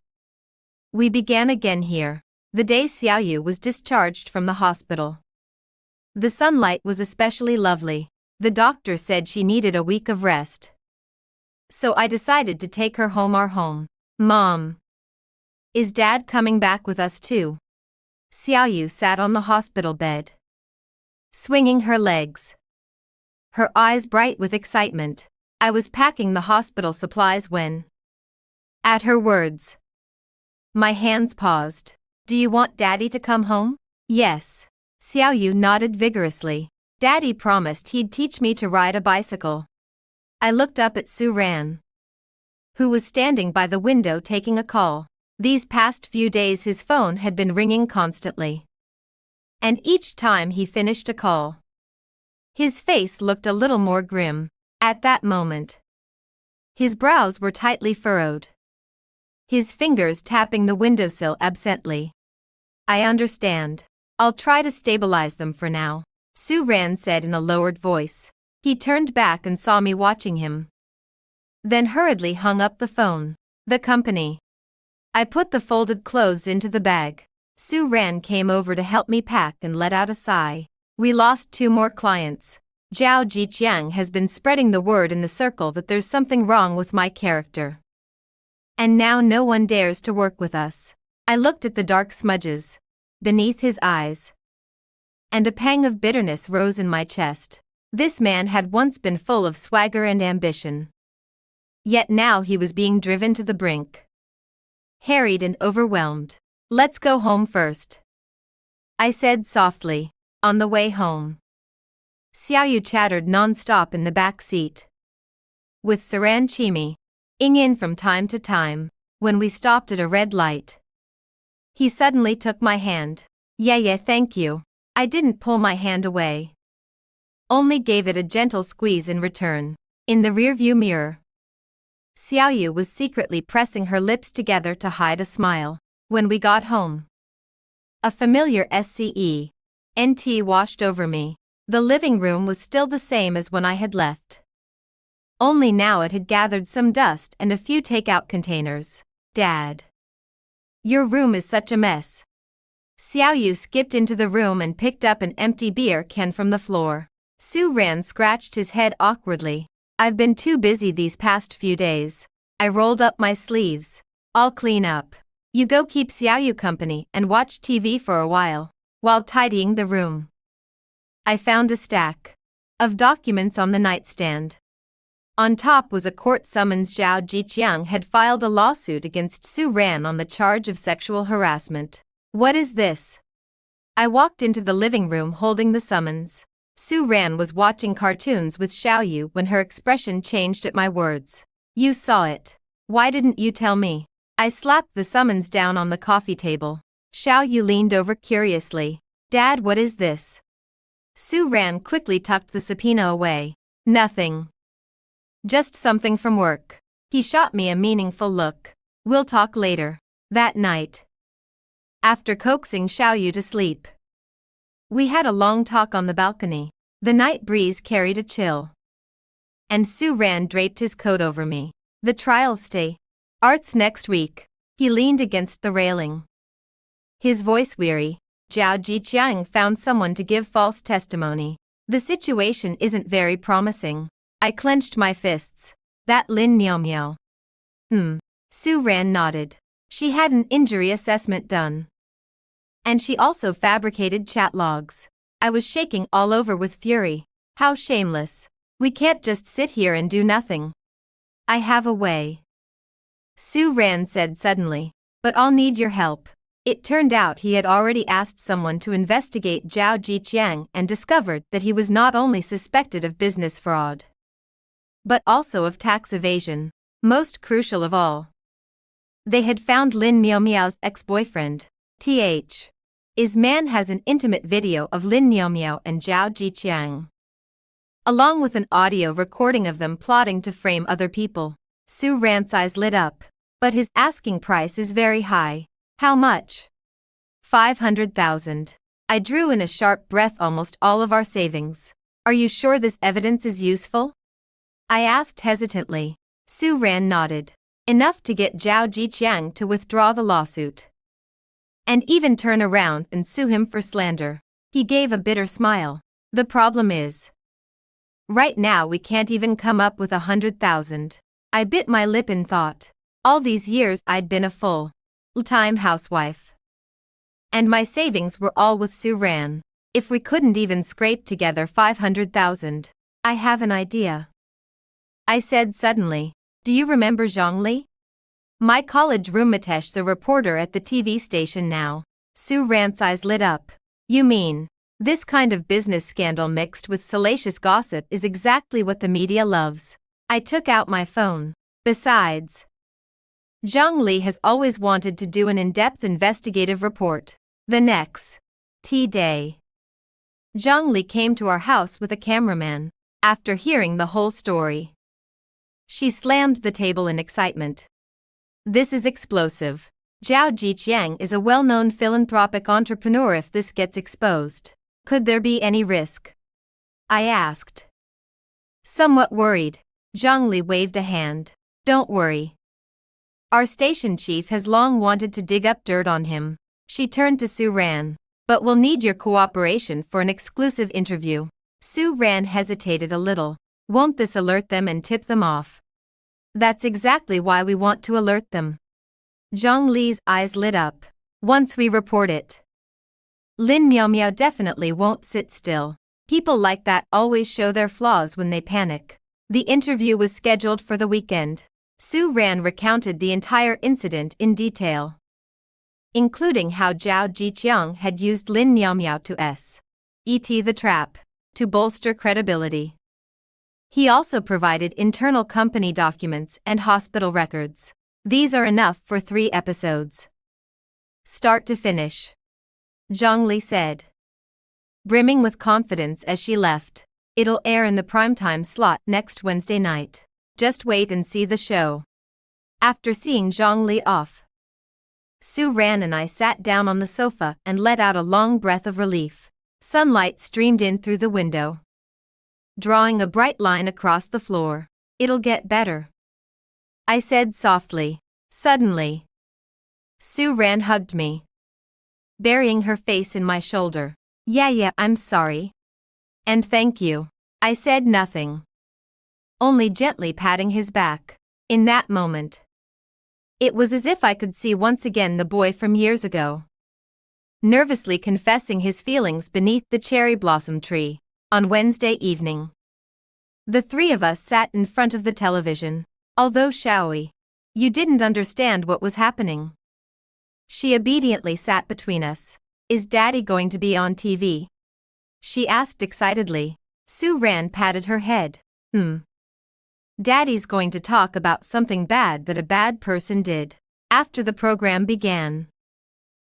we began again here. The day Xiaoyu was discharged from the hospital, the sunlight was especially lovely. The doctor said she needed a week of rest, so I decided to take her home, our home. "Mom, is Dad coming back with us too?" Xiaoyu sat on the hospital bed, swinging her legs, her eyes bright with excitement. I was packing the hospital supplies when, at her words, my hands paused. "Do you want Daddy to come home?" "Yes." Xiaoyu nodded vigorously. "Daddy promised he'd teach me to ride a bicycle." I looked up at Sue Ran, who was standing by the window taking a call. These past few days his phone had been ringing constantly, and each time he finished a call, his face looked a little more grim. At that moment, his brows were tightly furrowed, his fingers tapping the windowsill absently. "I understand. I'll try to stabilize them for now," Sue Ran said in a lowered voice. He turned back and saw me watching him. Then hurriedly hung up the phone. The company. I put the folded clothes into the bag. Su Ran came over to help me pack and let out a sigh. We lost 2 more clients. Zhao Jiqiang has been spreading the word in the circle that there's something wrong with my character. And now no one dares to work with us. I looked at the dark smudges beneath his eyes, and a pang of bitterness rose in my chest. This man had once been full of swagger and ambition. Yet now he was being driven to the brink. Harried and overwhelmed. Let's go home first, I said softly, on the way home. Xiaoyu chattered non-stop in the back seat, with Saran Chimi ing in from time to time. When we stopped at a red light, he suddenly took my hand. Yeah, thank you. I didn't pull my hand away, only gave it a gentle squeeze in return. In the rearview mirror, Xiaoyu was secretly pressing her lips together to hide a smile. When we got home, a familiar SCE/NT washed over me. The living room was still the same as when I had left. Only now it had gathered some dust and a few takeout containers. Dad, your room is such a mess. Xiaoyu skipped into the room and picked up an empty beer can from the floor. Su Ran scratched his head awkwardly. I've been too busy these past few days. I rolled up my sleeves. I'll clean up. You go keep Xiaoyu company and watch TV for a while tidying the room. I found a stack of documents on the nightstand. On top was a court summons. Zhao Jiqiang had filed a lawsuit against Su Ran on the charge of sexual harassment. What is this? I walked into the living room holding the summons. Su Ran was watching cartoons with Xiaoyu when her expression changed at my words. You saw it. Why didn't you tell me? I slapped the summons down on the coffee table. Xiaoyu leaned over curiously. Dad, what is this? Su Ran quickly tucked the subpoena away. Nothing. Just something from work. He shot me a meaningful look. We'll talk later. That night, after coaxing Xiaoyu to sleep, we had a long talk on the balcony. The night breeze carried a chill, and Su Ran draped his coat over me. The trial starts next week. He leaned against the railing, his voice weary. Zhao Jiqiang found someone to give false testimony. The situation isn't very promising. I clenched my fists. That Lin Niumiao. Su Ran nodded. She had an injury assessment done, and she also fabricated chat logs. I was shaking all over with fury. How shameless. We can't just sit here and do nothing. I have a way, Su Ran said suddenly. But I'll need your help. It turned out he had already asked someone to investigate Zhao Jiqiang and discovered that he was not only suspected of business fraud, but also of tax evasion. Most crucial of all, they had found Lin Niumiao's ex-boyfriend. His man has an intimate video of Lin Niumiao and Zhao Jiqiang, along with an audio recording of them plotting to frame other people. Su Ran's eyes lit up. But his asking price is very high. How much? 500,000. I drew in a sharp breath. Almost all of our savings. Are you sure this evidence is useful? I asked hesitantly. Su Ran nodded. Enough to get Zhao Jiqiang to withdraw the lawsuit, and even turn around and sue him for slander. He gave a bitter smile. The problem is, right now we can't even come up with 100,000. I bit my lip in thought. All these years I'd been a full-time housewife, and my savings were all with Su Ran. If we couldn't even scrape together 500,000, I have an idea, I said suddenly. Do you remember Zhongli? My college roommate's a reporter at the TV station now. Su Ran's eyes lit up. You mean, this kind of business scandal mixed with salacious gossip is exactly what the media loves. I took out my phone. Besides, Zhongli has always wanted to do an in-depth investigative report. The next day, Zhongli came to our house with a cameraman. After hearing the whole story, she slammed the table in excitement. This is explosive. Zhao Jiqiang is a well-known philanthropic entrepreneur. If this gets exposed, could there be any risk? I asked. Somewhat worried, Zhang Li waved a hand. Don't worry. Our station chief has long wanted to dig up dirt on him. She turned to Su Ran. But we'll need your cooperation for an exclusive interview. Su Ran hesitated a little. Won't this alert them and tip them off? That's exactly why we want to alert them. Zhang Li's eyes lit up. Once we report it, Lin Miao definitely won't sit still. People like that always show their flaws when they panic. The interview was scheduled for the weekend. Su Ran recounted the entire incident in detail, including how Zhao Jiqiang had used Lin Miao to set the trap to bolster credibility. He also provided internal company documents and hospital records. These are enough for 3 episodes. Start to finish, Zhang Li said, brimming with confidence as she left. It'll air in the primetime slot next Wednesday night. Just wait and see the show. After seeing Zhang Li off, Su Ran and I sat down on the sofa and let out a long breath of relief. Sunlight streamed in through the window, drawing a bright line across the floor. It'll get better, I said softly. Suddenly, Su Ran hugged me, burying her face in my shoulder. Yeah, I'm sorry. And thank you. I said nothing, only gently patting his back. In that moment, it was as if I could see once again the boy from years ago, nervously confessing his feelings beneath the cherry blossom tree. On Wednesday evening, the 3 of us sat in front of the television. Although Xiaoyi, you didn't understand what was happening. She obediently sat between us. Is Daddy going to be on TV? She asked excitedly. Su Ran patted her head. Daddy's going to talk about something bad that a bad person did. After the program began,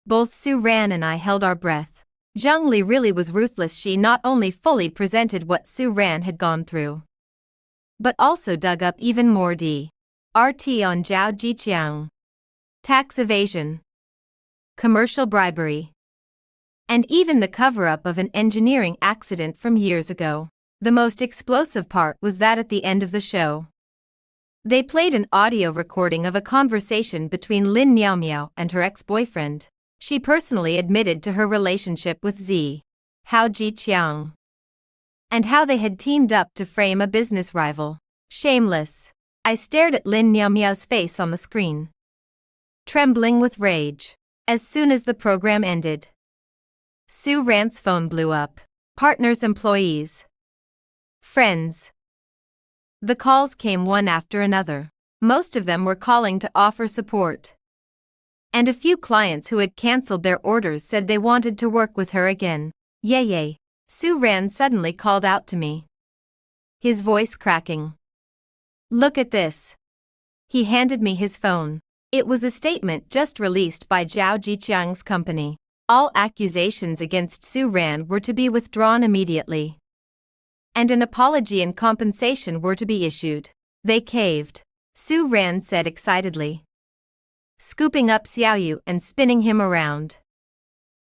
both Su Ran and I held our breath. Zhang Li really was ruthless. She not only fully presented what Su Ran had gone through, but also dug up even more RT on Zhao Jiqiang. Tax evasion, commercial bribery, and even the cover-up of an engineering accident from years ago. The most explosive part was that at the end of the show, they played an audio recording of a conversation between Lin Miao and her ex-boyfriend. She personally admitted to her relationship with Zhao Jiqiang, and how they had teamed up to frame a business rival. Shameless. I stared at Lin Miao's face on the screen, trembling with rage. As soon as the program ended, Su Ran's phone blew up. Partners, employees, friends. The calls came one after another. Most of them were calling to offer support, and a few clients who had cancelled their orders said they wanted to work with her again. Yay. Su Ran suddenly called out to me, his voice cracking. Look at this. He handed me his phone. It was a statement just released by Zhao Jiqiang's company. All accusations against Su Ran were to be withdrawn immediately, and an apology and compensation were to be issued. They caved, Su Ran said excitedly, scooping up Xiaoyu and spinning him around.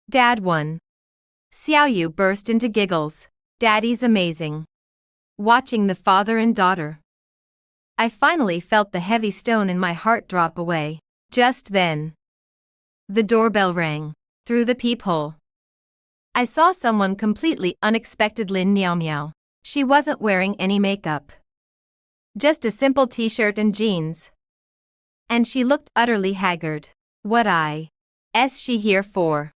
Dad won. Xiaoyu burst into giggles. Daddy's amazing. Watching the father and daughter, I finally felt the heavy stone in my heart drop away. Just then, the doorbell rang. Through the peephole, I saw someone completely unexpected. Lin Miao. She wasn't wearing any makeup, just a simple t-shirt and jeans, and she looked utterly haggard. What is she here for?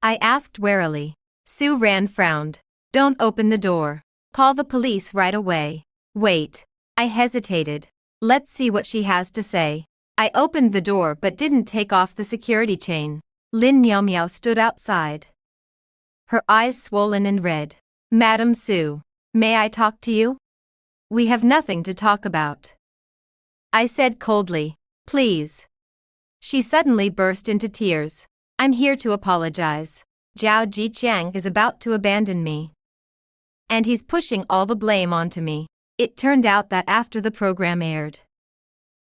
I asked warily. Su Ran frowned. Don't open the door. Call the police right away. Wait. I hesitated. Let's see what she has to say. I opened the door but didn't take off the security chain. Lin Miao stood outside, her eyes swollen and red. Madam Su, may I talk to you? We have nothing to talk about, I said coldly. Please. She suddenly burst into tears. I'm here to apologize. Zhao Jiqiang is about to abandon me, and he's pushing all the blame onto me. It turned out that after the program aired,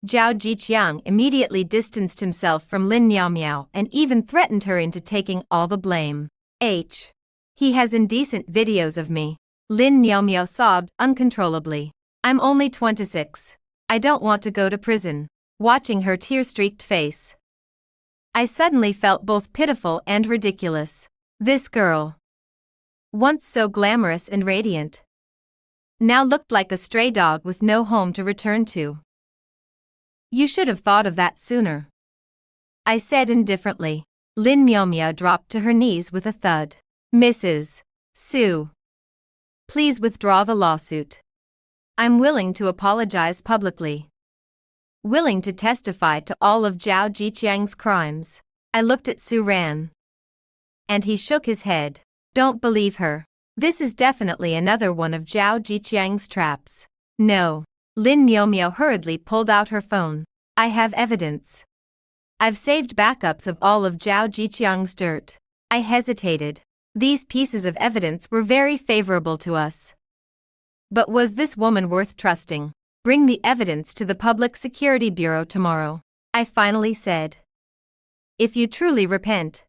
Zhao Jiqiang immediately distanced himself from Lin Miao and even threatened her into taking all the blame. He has indecent videos of me. Lin Miao Miao sobbed uncontrollably. I'm only 26. I don't want to go to prison. Watching her tear-streaked face, I suddenly felt both pitiful and ridiculous. This girl, once so glamorous and radiant, now looked like a stray dog with no home to return to. You should have thought of that sooner, I said indifferently. Lin Miao Miao dropped to her knees with a thud. Mrs. Su, please withdraw the lawsuit. I'm willing to apologize publicly. Willing to testify to all of Zhao Jiqiang's crimes. I looked at Su Ran, and he shook his head. Don't believe her. This is definitely another one of Zhao Jiqiang's traps. No. Lin Miao Miao hurriedly pulled out her phone. I have evidence. I've saved backups of all of Zhao Jiqiang's dirt. I hesitated. These pieces of evidence were very favorable to us. But was this woman worth trusting? Bring the evidence to the Public Security Bureau tomorrow, I finally said. If you truly repent,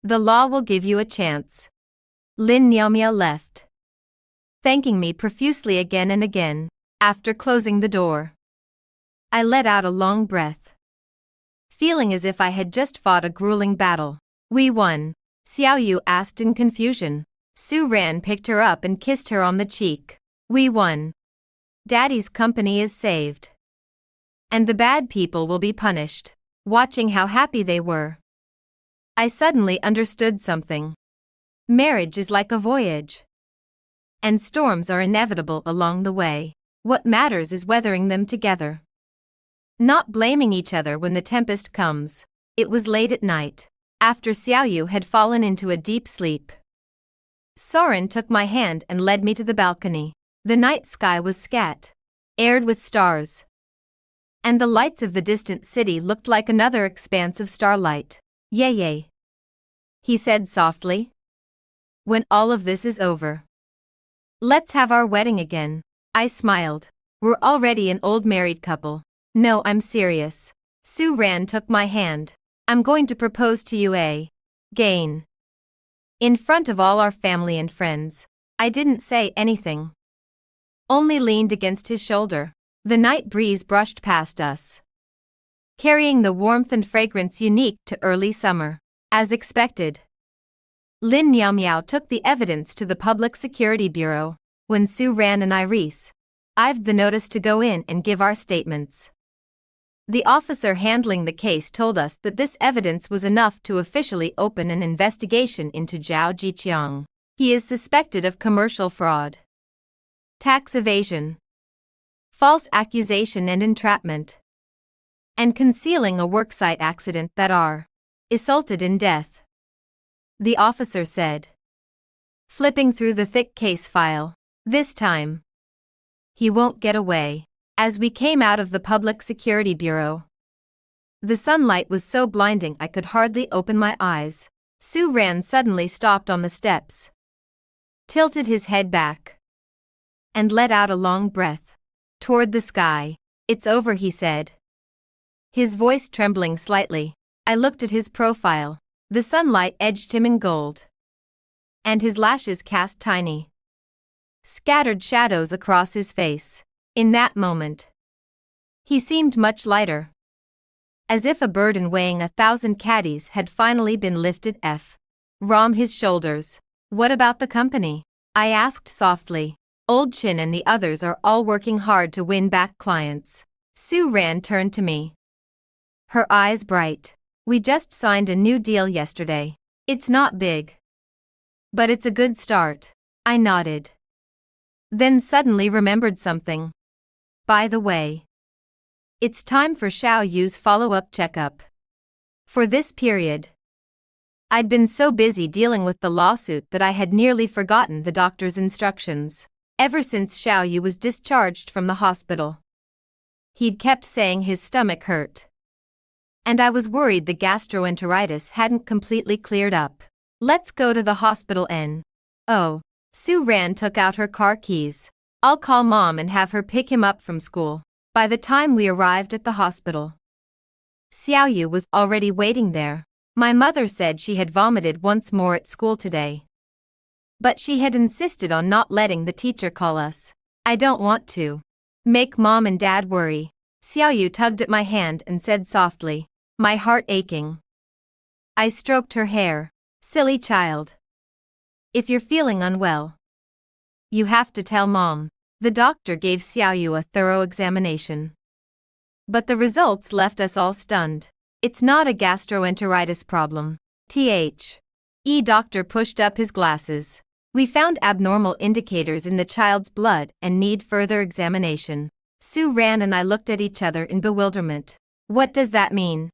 the law will give you a chance. Lin Miao Miao left, thanking me profusely again and again. After closing the door, I let out a long breath, feeling as if I had just fought a grueling battle. We won, Xiao Yu asked in confusion. Su Ran picked her up and kissed her on the cheek. We won. Daddy's company is saved. And the bad people will be punished. Watching how happy they were, I suddenly understood something. Marriage is like a voyage, and storms are inevitable along the way. What matters is weathering them together, not blaming each other when the tempest comes. It was late at night, after Xiao Yu had fallen into a deep sleep. Soren took my hand and led me to the balcony. The night sky was scat-aired with stars, and the lights of the distant city looked like another expanse of starlight. Yay, he said softly. When all of this is over, let's have our wedding again. I smiled. We're already an old married couple. No, I'm serious. Su Ran took my hand. I'm going to propose to you again, in front of all our family and friends. I didn't say anything, only leaned against his shoulder. The night breeze brushed past us, carrying the warmth and fragrance unique to early summer. As expected, Lin Miao Miao took the evidence to the Public Security Bureau. When Su Ran and I received the notice to go in and give our statements, the officer handling the case told us that this evidence was enough to officially open an investigation into Zhao Jiqiang. He is suspected of commercial fraud, tax evasion, false accusation and entrapment, and concealing a worksite accident that resulted in death, the officer said, flipping through the thick case file. This time, he won't get away. As we came out of the Public Security Bureau, the sunlight was so blinding I could hardly open my eyes. Su Ran suddenly stopped on the steps, tilted his head back, and let out a long breath. Toward the sky. It's over, he said, his voice trembling slightly. I looked at his profile. The sunlight edged him in gold, and his lashes cast tiny, scattered shadows across his face. In that moment, he seemed much lighter, as if a burden weighing 1,000 caddies had finally been lifted from his shoulders. What about the company? I asked softly. Old Chin and the others are all working hard to win back clients. Su Ran turned to me, her eyes bright. We just signed a new deal yesterday. It's not big, but it's a good start. I nodded, then suddenly remembered something. By the way, it's time for Xiao Yu's follow-up checkup. For this period, I'd been so busy dealing with the lawsuit that I had nearly forgotten the doctor's instructions. Ever since Xiao Yu was discharged from the hospital, he'd kept saying his stomach hurt, and I was worried the gastroenteritis hadn't completely cleared up. Let's go to the hospital Oh, Su Ran took out her car keys. I'll call Mom and have her pick him up from school. By the time we arrived at the hospital, Xiao Yu was already waiting there. My mother said she had vomited once more at school today, But she had insisted on not letting the teacher call us. I don't want to make mom and dad worry. Xiaoyu tugged at my hand and said softly, my heart aching. I stroked her hair. Silly child. If you're feeling unwell, you have to tell mom. The doctor gave Xiaoyu a thorough examination. But the results left us all stunned. It's not a gastroenteritis problem. Doctor pushed up his glasses. We found abnormal indicators in the child's blood and need further examination. Su Ran and I looked at each other in bewilderment. What does that mean?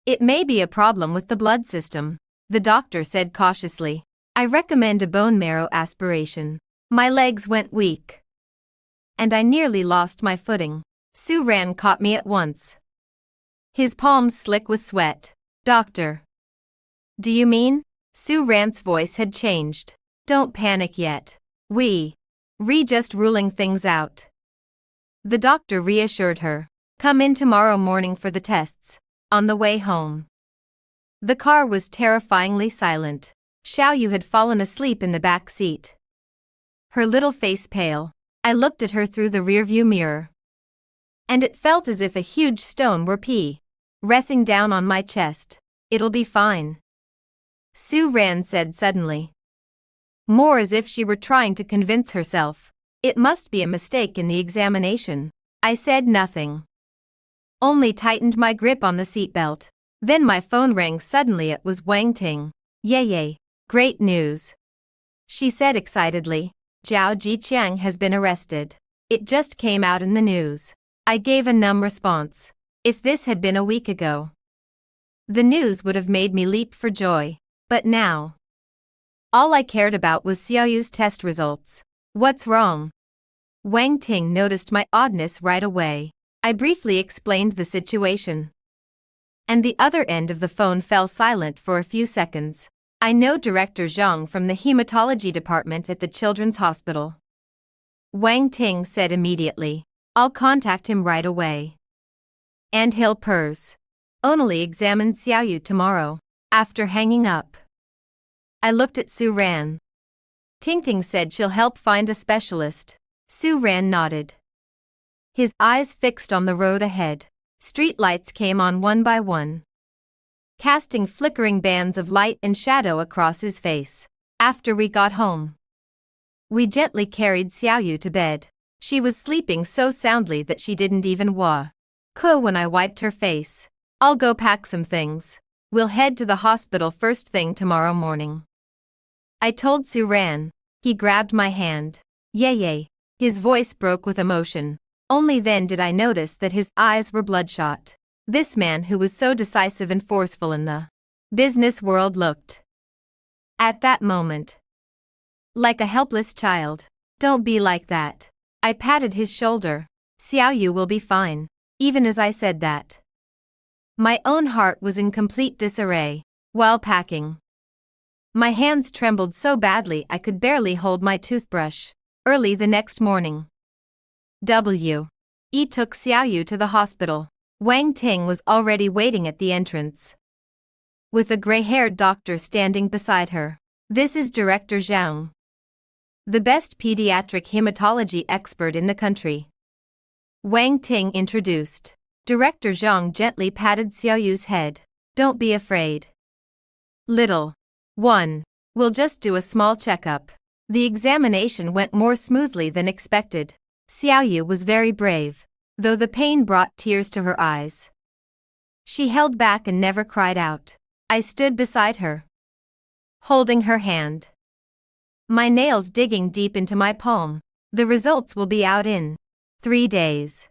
It may be a problem with the blood system, the doctor said cautiously. I recommend a bone marrow aspiration. My legs went weak, and I nearly lost my footing. Su Ran caught me at once, his palms slick with sweat. Doctor. Do you mean? Su Ran's voice had changed. Don't panic yet. Just ruling things out. The doctor reassured her. Come in tomorrow morning for the tests. On the way home. The car was terrifyingly silent. Xiaoyu had fallen asleep in the back seat, her little face pale. I looked at her through the rearview mirror, and it felt as if a huge stone were resting down on my chest. It'll be fine, Su Ran said suddenly, more as if she were trying to convince herself. It must be a mistake in the examination. I said nothing, only tightened my grip on the seatbelt. Then my phone rang suddenly. It was Wang Ting. Yay, great news, she said excitedly. Zhao Jiqiang has been arrested. It just came out in the news. I gave a numb response. If this had been a week ago, the news would have made me leap for joy. But now, all I cared about was Xiaoyu's test results. What's wrong? Wang Ting noticed my oddness right away. I briefly explained the situation, and the other end of the phone fell silent for a few seconds. I know Director Zhang from the hematology department at the Children's Hospital, Wang Ting said immediately. I'll contact him right away. And he'll only examine Xiaoyu tomorrow. After hanging up, I looked at Su Ran. Tingting said she'll help find a specialist. Su Ran nodded, his eyes fixed on the road ahead. Street lights came on one by one, casting flickering bands of light and shadow across his face. After we got home, we gently carried Xiaoyu to bed. She was sleeping so soundly that she didn't even wake when I wiped her face. I'll go pack some things. We'll head to the hospital first thing tomorrow morning, I told Su Ran. He grabbed my hand. Yay. His voice broke with emotion. Only then did I notice that his eyes were bloodshot. This man who was so decisive and forceful in the business world looked, at that moment, like a helpless child. Don't be like that. I patted his shoulder. Xiaoyu will be fine. Even as I said that, my own heart was in complete disarray. While packing, my hands trembled so badly I could barely hold my toothbrush. Early the next morning, took Xiaoyu to the hospital. Wang Ting was already waiting at the entrance, with a gray-haired doctor standing beside her. This is Director Zhang, the best pediatric hematology expert in the country, Wang Ting introduced. Director Zhang gently patted Xiaoyu's head. Don't be afraid, little one. We'll just do a small checkup. The examination went more smoothly than expected. Xiaoyu was very brave, though the pain brought tears to her eyes. She held back and never cried out. I stood beside her, holding her hand, my nails digging deep into my palm. The results will be out in 3 days,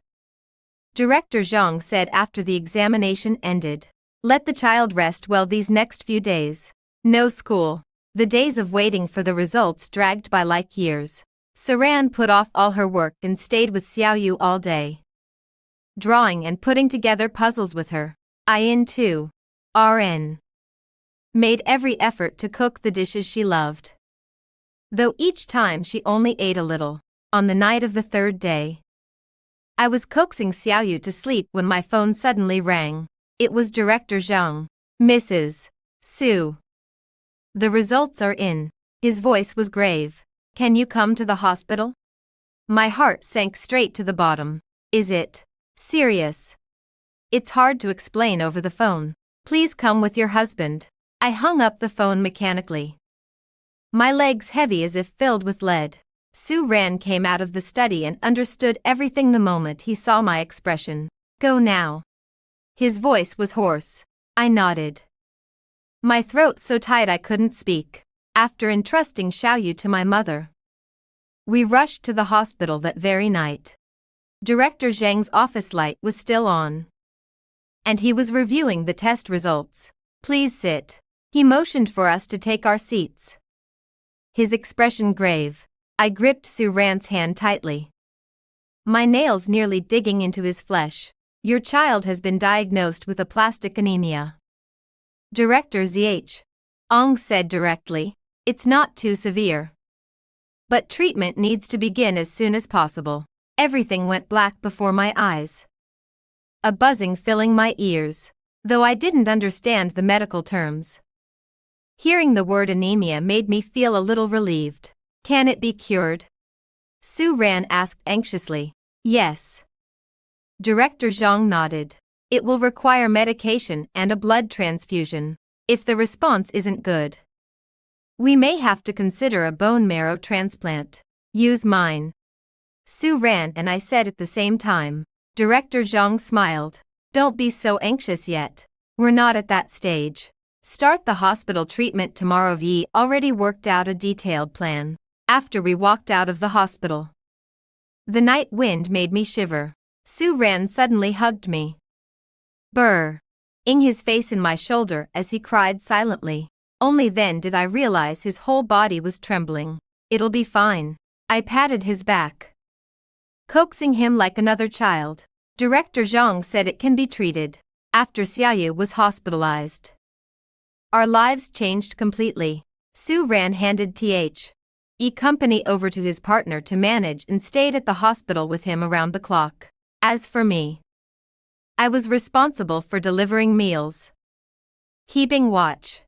Director Zhang said after the examination ended. Let the child rest well these next few days. No school. The days of waiting for the results dragged by like years. Saran put off all her work and stayed with Xiaoyu all day, drawing and putting together puzzles with her. too, RN, made every effort to cook the dishes she loved, though each time she only ate a little. On the night of the 3rd day, I was coaxing Xiaoyu to sleep when my phone suddenly rang. It was Director Zhang. Mrs. Su. The results are in. His voice was grave. Can you come to the hospital? My heart sank straight to the bottom. Is it serious? It's hard to explain over the phone. Please come with your husband. I hung up the phone mechanically. My legs heavy as if filled with lead. Sue Ran came out of the study and understood everything the moment he saw my expression. Go now. His voice was hoarse. I nodded. My throat so tight I couldn't speak. After entrusting Xiaoyu to my mother, we rushed to the hospital that very night. Director Zhang's office light was still on, and he was reviewing the test results. Please sit. He motioned for us to take our seats. His expression grave. I gripped Sue Ran's hand tightly, my nails nearly digging into his flesh. Your child has been diagnosed with aplastic anemia. Director ZH. Ong said directly. It's not too severe, but treatment needs to begin as soon as possible. Everything went black before my eyes, a buzzing filling my ears, though I didn't understand the medical terms. Hearing the word anemia made me feel a little relieved. Can it be cured? Sue Ran asked anxiously. Yes. Director Zhang nodded. It will require medication and a blood transfusion. If the response isn't good, we may have to consider a bone marrow transplant. Use mine, Sue Ran and I said at the same time. Director Zhang smiled. Don't be so anxious yet. We're not at that stage. Start the hospital treatment tomorrow. We already worked out a detailed plan. After we walked out of the hospital, the night wind made me shiver. Sue Ran suddenly hugged me, ing his face in my shoulder as he cried silently. Only then did I realize his whole body was trembling. It'll be fine. I patted his back, coaxing him like another child. Director Zhang said it can be treated. After Xiaoyu was hospitalized, our lives changed completely. Sue Ran handed the company over to his partner to manage and stayed at the hospital with him around the clock. As for me, I was responsible for delivering meals, keeping watch,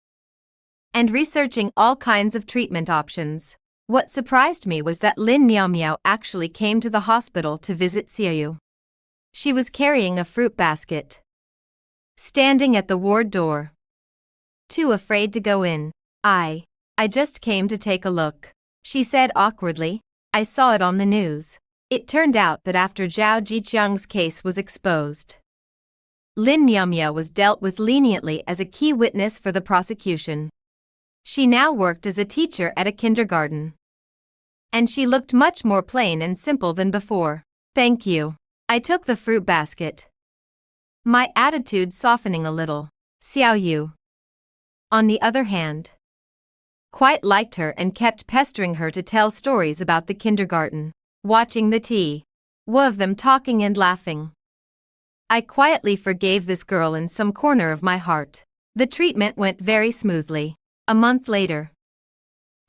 and researching all kinds of treatment options. What surprised me was that Lin Miao actually came to the hospital to visit Xiaoyu. She was carrying a fruit basket, standing at the ward door, too afraid to go in. I just came to take a look, she said awkwardly. I saw it on the news. It turned out that after Zhao Jiqiang's case was exposed, Lin Miao was dealt with leniently as a key witness for the prosecution. She now worked as a teacher at a kindergarten, and she looked much more plain and simple than before. Thank you. I took the fruit basket, my attitude softening a little. Xiaoyu, on the other hand, quite liked her and kept pestering her to tell stories about the kindergarten. Watching the two of them talking and laughing, I quietly forgave this girl in some corner of my heart. The treatment went very smoothly. A month later,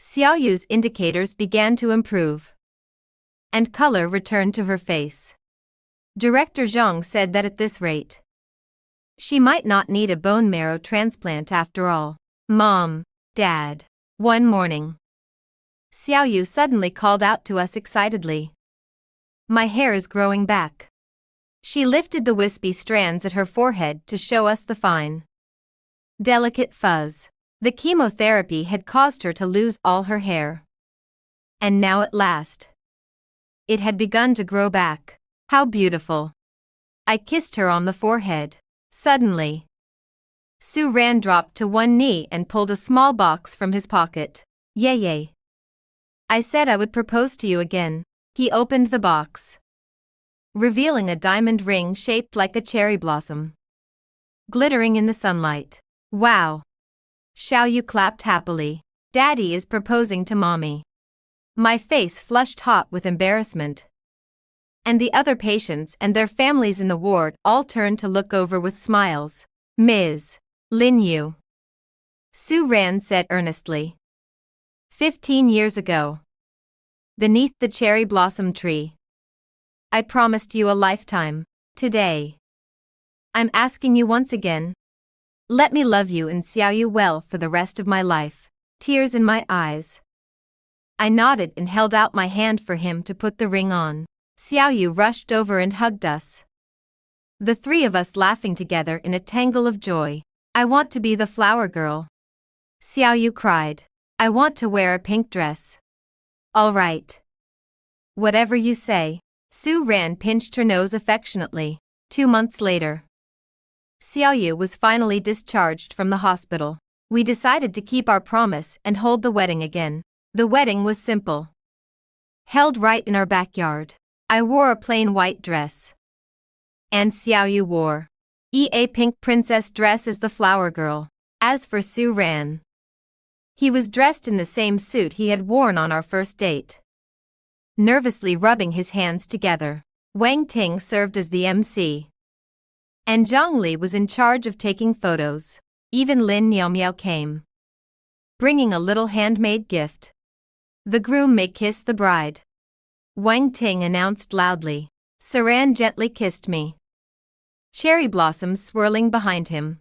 Xiaoyu's indicators began to improve, and color returned to her face. Director Zhang said that at this rate, she might not need a bone marrow transplant after all. Mom, Dad. One morning, Xiaoyu suddenly called out to us excitedly. My hair is growing back. She lifted the wispy strands at her forehead to show us the fine, delicate fuzz. The chemotherapy had caused her to lose all her hair, and now at last, it had begun to grow back. How beautiful. I kissed her on the forehead. Suddenly, Sue Ran dropped to one knee and pulled a small box from his pocket. Yay. I said I would propose to you again. He opened the box, revealing a diamond ring shaped like a cherry blossom, glittering in the sunlight. Wow. Xiaoyu clapped happily. Daddy is proposing to Mommy. My face flushed hot with embarrassment, and the other patients and their families in the ward all turned to look over with smiles. Ms. Lin Yu, Sue Ran said earnestly. 15 years ago, beneath the cherry blossom tree, I promised you a lifetime. Today, I'm asking you once again, let me love you and Xiaoyu well for the rest of my life. Tears in my eyes, I nodded and held out my hand for him to put the ring on. Xiaoyu rushed over and hugged us. The three of us laughing together in a tangle of joy. I want to be the flower girl. Xiaoyu cried. I want to wear a pink dress. All right. Whatever you say. Su Ran pinched her nose affectionately. 2 months later, Xiaoyu was finally discharged from the hospital. We decided to keep our promise and hold the wedding again. The wedding was simple. Held right in our backyard. I wore a plain white dress. And Xiaoyu wore a pink princess dress as the flower girl. As for Su Ran, he was dressed in the same suit he had worn on our first date. Nervously rubbing his hands together, Wang Ting served as the MC. And Zhang Li was in charge of taking photos. Even Lin Miao came, bringing a little handmade gift. The groom may kiss the bride, Wang Ting announced loudly. Saran gently kissed me. Cherry blossoms swirling behind him.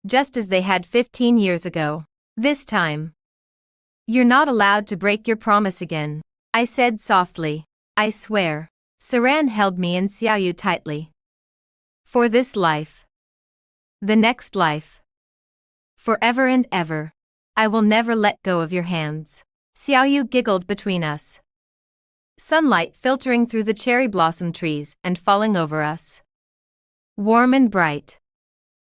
Just as they had 15 years ago. This time, you're not allowed to break your promise again, I said softly. I swear. Saran held me and Xiaoyu tightly. For this life. The next life. Forever and ever. I will never let go of your hands. Xiaoyu giggled between us. Sunlight filtering through the cherry blossom trees and falling over us. Warm and bright.